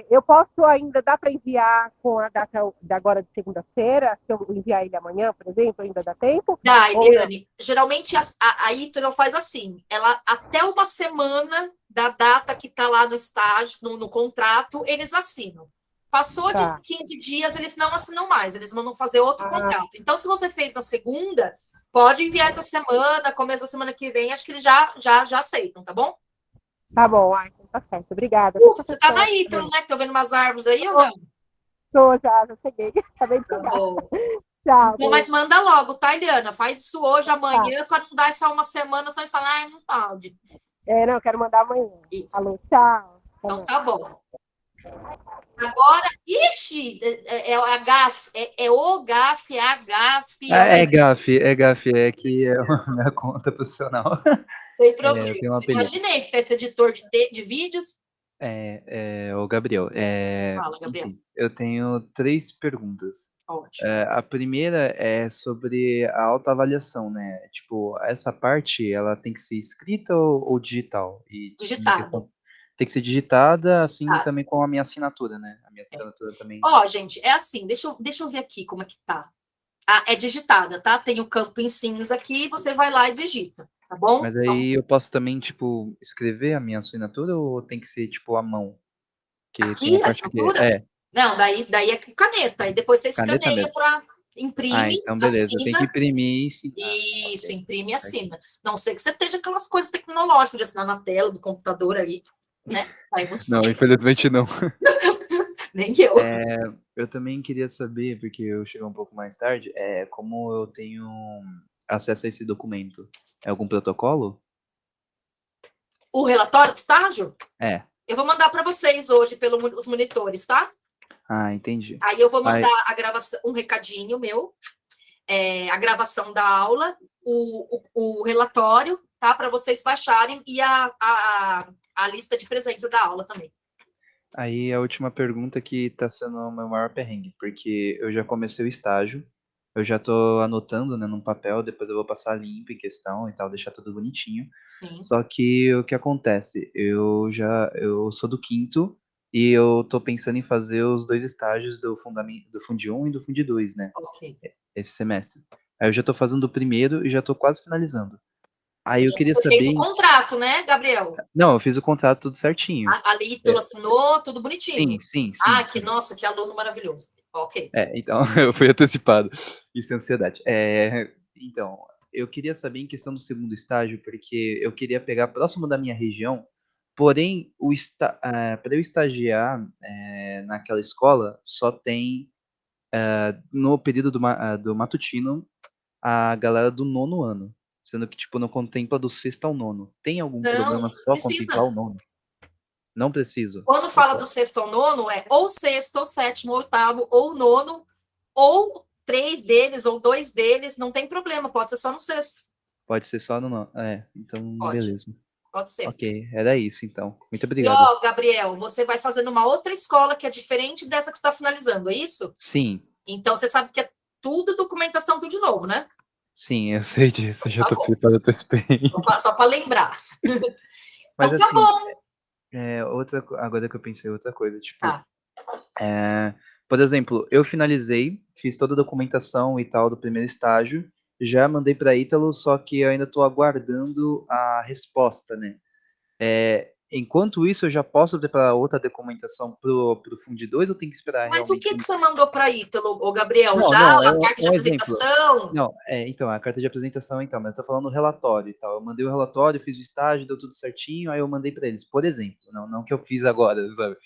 eu posso ainda, dá para enviar com a data da agora de segunda-feira, se eu enviar ele amanhã, por exemplo, ainda dá tempo? Dá, Eliane. Geralmente a Ítalo faz assim, ela até uma semana da data que está lá no estágio, no contrato, eles assinam. Passou de 15 dias, eles não assinam mais, eles mandam fazer outro contrato. Então, se você fez na segunda, pode enviar essa semana, começo da semana que vem, acho que eles já aceitam, tá bom? Tá bom, então tá certo, obrigada. Você tá na Ítalo, né? Que tô vendo umas árvores aí ou não? Tô, já cheguei. Acabei de chegar. Tchau. Então, mas manda logo, tá, Eliana? Faz isso hoje, amanhã, para não dar essa uma semana, senão eles falam, ai, não pode. Não, eu quero mandar amanhã. Isso. Alô, tchau. Então tá bom. Agora, ixi, a GAF, o GAF, a GAF. É GAF, é que é a minha conta profissional. Sem problema. Eu tenho um apelido. Imaginei que esse editor de vídeos. O Gabriel. Fala, Gabriel. Enfim, eu tenho 3 perguntas. Ótimo. A primeira é sobre a autoavaliação, né? Tipo, essa parte, ela tem que ser escrita ou digital? E Digitado. tem que ser digitada, assim também com a minha assinatura, né? A minha assinatura também. Gente, é assim, deixa eu ver aqui como é que tá. É digitada, tá? Tem o campo em cinza aqui, você vai lá e digita, tá bom? Mas aí eu posso também, tipo, escrever a minha assinatura ou tem que ser, tipo, à mão? Que tem Aqui, a a parte que assinatura? Não, daí é com caneta. Aí depois você caneta escaneia mesmo. para imprime, Então beleza, eu tenho que assina. imprimir e assinar. Isso, Ok. imprime e assina. Não sei que você esteja aquelas coisas tecnológicas de assinar na tela do computador aí, né? Aí você. Não, infelizmente não. Nem eu. Eu também queria saber, porque eu cheguei um pouco mais tarde, como eu tenho acesso a esse documento. É algum protocolo? O relatório de estágio? É. Eu vou mandar para vocês hoje pelos monitores, tá? Entendi. Aí eu vou mandar a gravação, um recadinho meu, a gravação da aula, o relatório, tá? Para vocês baixarem e a lista de presença da aula também. Aí a última pergunta que tá sendo o meu maior perrengue, porque eu já comecei o estágio, eu já tô anotando, né, num papel, depois eu vou passar limpo em questão e tal, deixar tudo bonitinho. Sim. Só que o que acontece? Eu sou do quinto e eu tô pensando em fazer os 2 estágios do fundamento, do Fundi 1 e do Fundi 2, né? Ok. Esse semestre. Aí eu já tô fazendo o primeiro e já tô quase finalizando. Aí eu queria Você fez saber. o contrato, né, Gabriel? Não, eu fiz o contrato tudo certinho. A Lítula assinou, tudo bonitinho. Sim. Nossa, que aluno maravilhoso. Ok. Então, eu fui antecipado. Isso é ansiedade. Então, eu queria saber em questão do segundo estágio, porque eu queria pegar próximo da minha região, porém, para eu estagiar naquela escola, só tem, no período do matutino, a galera do 9º ano, sendo que, tipo, não contempla do 6º ao 9º. Tem algum problema Não só precisa. contemplar o 9º? Não preciso. Quando fala do 6º ao 9º, é ou 6º, ou 7º, ou 8º, ou 9º, ou 3 deles, ou 2 deles, não tem problema, pode ser só no 6º. Pode ser só no 9º. Então, Pode. beleza. Pode ser. Ok, era isso, então. Muito E, obrigado. ó, Gabriel, você vai fazendo uma outra escola que é diferente dessa que você está finalizando, é isso? Sim, Então, você sabe que é tudo documentação, tudo de novo, né? sim, eu sei disso, eu já Tá tô bom. preparado pra experiência. Só para lembrar. Mas Então, tá assim, bom. agora que eu pensei outra coisa, tipo, Tá. por exemplo, eu finalizei, fiz toda a documentação e tal do primeiro estágio, já mandei para Ítalo, só que eu ainda estou aguardando a resposta, né? Enquanto isso, eu já posso preparar outra documentação pro Fund 2 ou tem que esperar Mas o que realmente? que você mandou para Ítalo, ô Gabriel? Não, Já não, a carta de um exemplo. apresentação? Não, então, a carta de apresentação, então, mas eu tô falando do relatório e tal. Eu mandei o relatório, fiz o estágio, deu tudo certinho, aí eu mandei para eles. Por exemplo, não que eu fiz agora, sabe?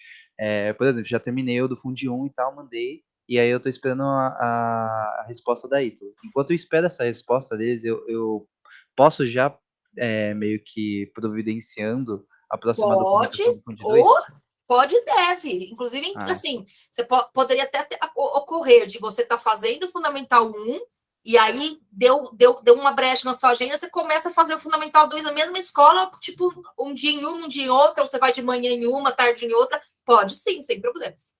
Por exemplo, já terminei o do Fund 1 e tal, mandei, e aí eu tô esperando a resposta da Ítalo. Enquanto eu espero essa resposta deles, eu posso já meio que providenciando a próxima Pode, documentação do Fund 2? ou pode e deve. Inclusive, Ah, assim, você poderia até ocorrer de você estar fazendo o Fundamental 1 e aí deu uma brecha na sua agenda, você começa a fazer o Fundamental 2 na mesma escola, tipo, um dia em um dia em outra, ou você vai de manhã em uma, tarde em outra. Pode sim, sem problemas.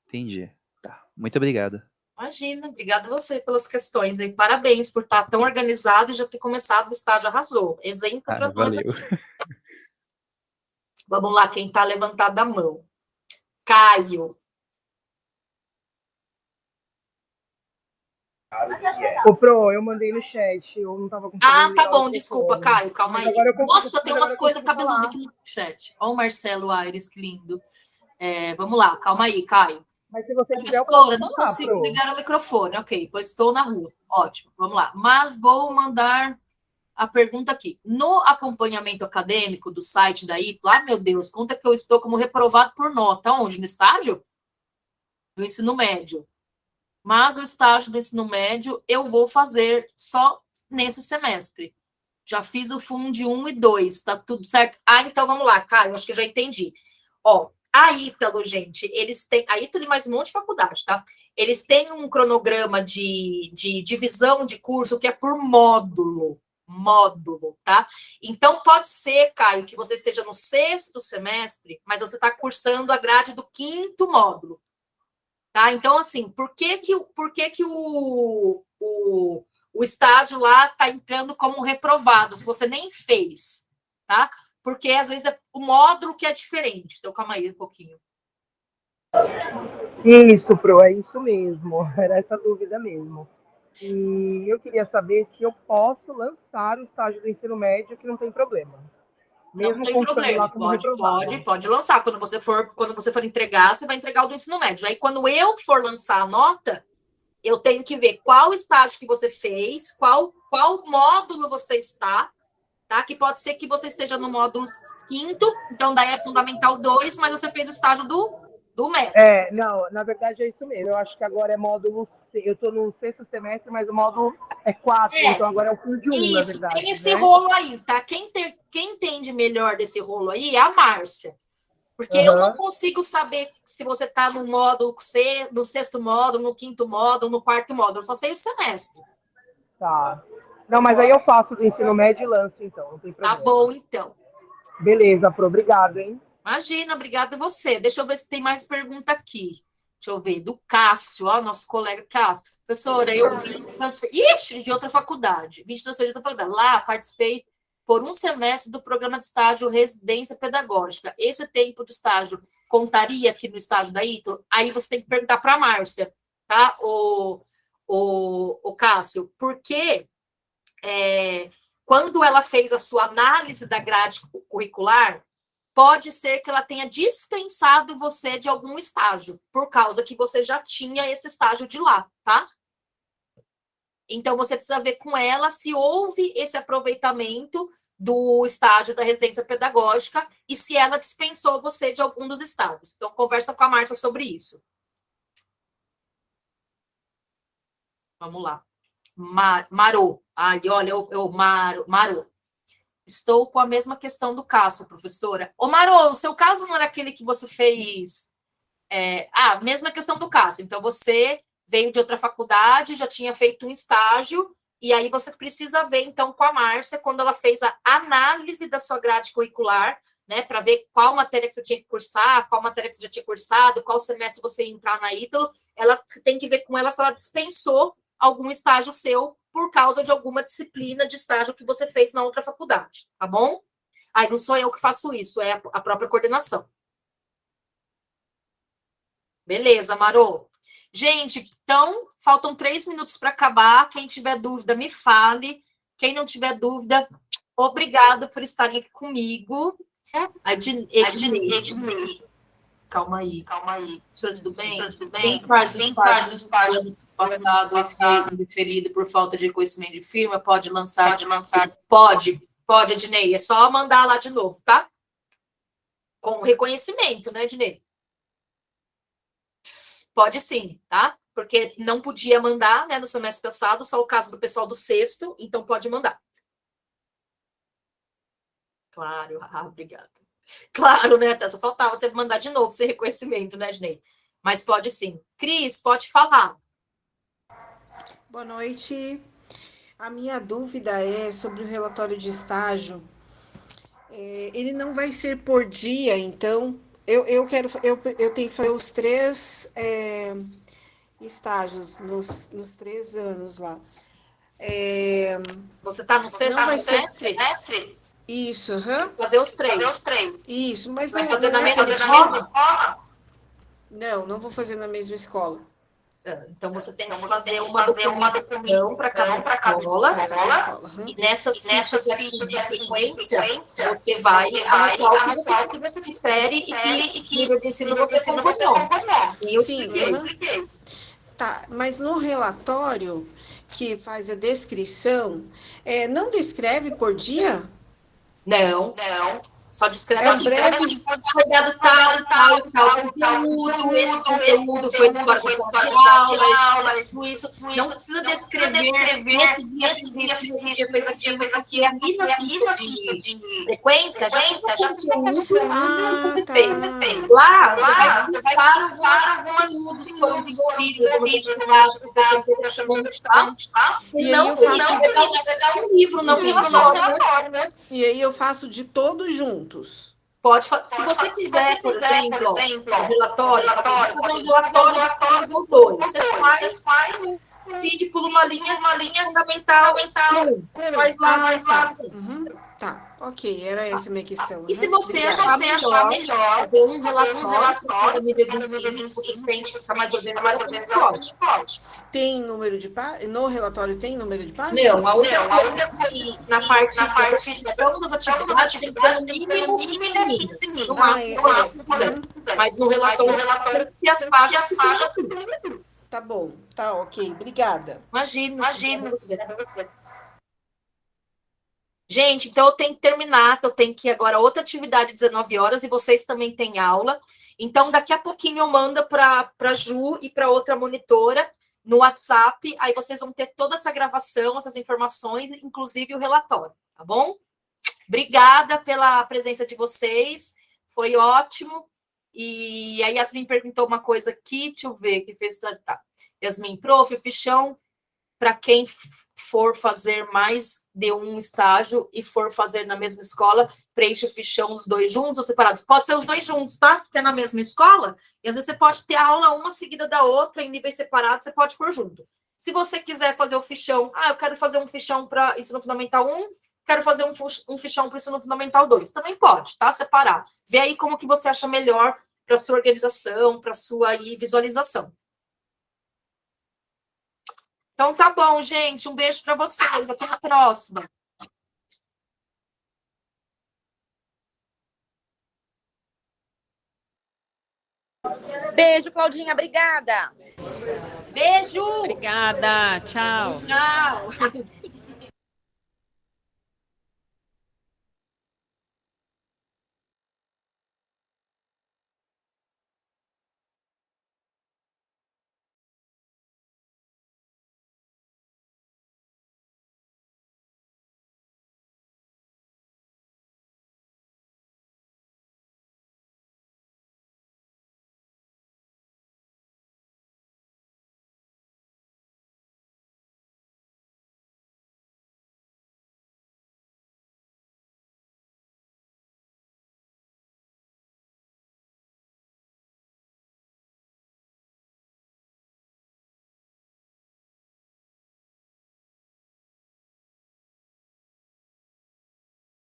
entendi. Tá, muito obrigado. Imagina, obrigada a você pelas questões e parabéns por estar tão organizado e já ter começado o estágio, arrasou. Exemplo Ah, para nós valeu. aqui. Vamos lá, quem está levantado a mão. Caio. Ô, Pro, eu mandei no chat, eu não tava conseguindo Tá ligar o bom, desculpa, microfone. Caio, calma Mas aí. agora eu consigo, Nossa, tem mas agora umas eu coisas consigo cabeludas falar. aqui no chat. Olha o Marcelo Aires, que lindo. Vamos lá, calma aí, Caio. Mas se você quiser, eu posso Professora, não falar, consigo Pro. ligar o microfone. Ok, pois estou na rua. Ótimo, vamos lá. Mas vou mandar a pergunta aqui. No acompanhamento acadêmico do site da ITLA, meu Deus, conta que eu estou como reprovado por nota. Onde? No estágio? Do ensino médio. Mas o estágio do ensino médio eu vou fazer só nesse semestre. Já fiz o Fund 1 e 2, tá tudo certo? Então vamos lá, Caio, acho que eu já entendi. Ó, a Ítalo, gente, eles têm. A Ítalo e mais um monte de faculdade, tá? Eles têm um cronograma de divisão de curso que é por módulo. Módulo, tá? Então pode ser, Caio, que você esteja no 6º semestre, mas você está cursando a grade do 5º módulo. Tá? Então, assim, por que o estágio lá está entrando como reprovado, se você nem fez, tá? Porque, às vezes, é o módulo que é diferente. Então, calma aí um pouquinho. Isso, Pro, é isso mesmo. Era essa dúvida mesmo. E eu queria saber se eu posso lançar o estágio do ensino médio, que não tem problema. Não Mesmo tem constando lá problema, como reprovado. pode lançar. Quando você for entregar, você vai entregar o do ensino médio. Aí, quando eu for lançar a nota, eu tenho que ver qual estágio que você fez, qual módulo você está, tá? Que pode ser que você esteja no módulo 5º, então daí é fundamental 2, mas você fez o estágio do médio. Não, na verdade é isso mesmo. Eu acho que agora é módulo C. Eu estou no 6º semestre, mas o módulo é 4, então agora é o curso de 1, na Isso, verdade, tem esse né? rolo aí, tá? Quem entende melhor desse rolo aí é a Márcia. Porque eu não consigo saber se você está no módulo C, no 6º módulo, no 5º módulo, no 4º módulo. Eu só sei o semestre. Tá. Não, mas aí eu faço do ensino médio e lanço, então, não tem Tá problema. bom, então. Beleza, Pro, obrigado, hein? Imagina, obrigada a você. Deixa eu ver se tem mais pergunta aqui. Deixa eu ver, do Cássio, ó, nosso colega Cássio. Professora, eu vim de outra faculdade. Vim de transferir de outra faculdade. Lá, participei por um semestre do programa de estágio Residência Pedagógica. Esse tempo de estágio contaria aqui no estágio da ITO? Aí você tem que perguntar para a Márcia, tá? O Cássio, porque quando ela fez a sua análise da grade curricular, pode ser que ela tenha dispensado você de algum estágio, por causa que você já tinha esse estágio de lá, tá? Então, você precisa ver com ela se houve esse aproveitamento do estágio da residência pedagógica e se ela dispensou você de algum dos estágios. Então, conversa com a Márcia sobre isso. Vamos lá. Marô. Ai, olha, Marô. Estou com a mesma questão do Cássio, professora. Ô, Marô, o seu caso não era aquele que você fez... mesma questão do Cássio. Então, você veio de outra faculdade, já tinha feito um estágio, E aí você precisa ver, então, com a Márcia, quando ela fez a análise da sua grade curricular, né, para ver qual matéria que você tinha que cursar, qual matéria que você já tinha cursado, qual semestre você ia entrar na Ítalo, você tem que ver com ela se ela dispensou algum estágio seu por causa de alguma disciplina de estágio que você fez na outra faculdade, tá bom? Aí não sou eu que faço isso, é a própria coordenação. Beleza, Marô. Gente, então, faltam 3 minutos para acabar. Quem tiver dúvida, me fale. Quem não tiver dúvida, obrigado por estarem aqui comigo. Ednei. Calma aí. Professora, tudo bem? Quem faz o estágio do ano passado e foi deferido por falta de reconhecimento de firma, pode lançar? Pode, Ednei. É só mandar lá de novo, tá? Com reconhecimento, né, Ednei? Pode sim, tá? Porque não podia mandar, né, no semestre passado, só o caso do pessoal do sexto, então pode mandar. Claro, obrigada. Claro, né, Tessa? Só faltava você mandar de novo sem reconhecimento, né, Ginei? Mas pode sim. Cris, pode falar. Boa noite. A minha dúvida é sobre o relatório de estágio. Ele não vai ser por dia, então eu tenho que fazer os 3 estágios nos 3 anos lá. Você está no sexto semestre? Isso, Fazer os 3. Isso, mas vai fazer na mesma escola? Não vou fazer na mesma escola. Então, você tem que fazer uma documentação para cada escola. E nessas fichas de frequência, você vai anotar o que você prefere e que nível de ensino você concordou. E eu expliquei. Tá, mas no relatório que faz a descrição, não descreve por dia? Não. Só descreve foi dado tal conteúdo, esse conteúdo foi fora da sala de aula, isso. Não precisa descrever nesse dia fiz isso, nesse dia fez aquilo, porque ali na ficha de frequência já tem o conteúdo que você fez. Lá, você vai colocar alguns conteúdos que foram desenvolvidos, algumas atividades que você fez, tá? E não pegar um livro, não um relatório, né? E aí eu faço de todos juntos. Pode fazer. Se você quiser, por exemplo, um relatório, fazer um relatório do 2. Você faz, feed por uma linha fundamental, faz lá. Tá, ok, era essa a minha questão. E se você achar melhor fazer um relatório para nível de ensino, que você sente que está mais organizado, pode. Tem número de páginas? No relatório tem número de páginas? Não, a única coisa que na parte da apresentação das atividades tem que ter no mínimo 15 linhas. No máximo, mas no relatório, e as páginas se tem. Tá bom, tá ok, obrigada. Imagina você. Gente, então eu tenho que terminar, que eu tenho que ir agora outra atividade 19 horas e vocês também têm aula. Então, daqui a pouquinho eu mando para a Ju e para outra monitora no WhatsApp, aí vocês vão ter toda essa gravação, essas informações, inclusive o relatório, tá bom? Obrigada pela presença de vocês, foi ótimo. E a Yasmin perguntou uma coisa aqui, deixa eu ver, que fez... Tá. Yasmin, prof, fichão, para quem for fazer mais de um estágio e for fazer na mesma escola, preenche o fichão os 2 juntos ou separados. Pode ser os 2 juntos, tá? Porque é na mesma escola, e às vezes você pode ter aula uma seguida da outra, em níveis separados, você pode pôr junto. Se você quiser fazer o fichão, eu quero fazer um fichão para ensino fundamental 1, quero fazer um fichão para ensino fundamental 2, também pode, tá? Separar. Vê aí como que você acha melhor para sua organização, para sua visualização. Então, tá bom, gente. Um beijo para vocês. Até a próxima. Beijo, Claudinha. Obrigada. Beijo. Obrigada. Tchau. Tchau.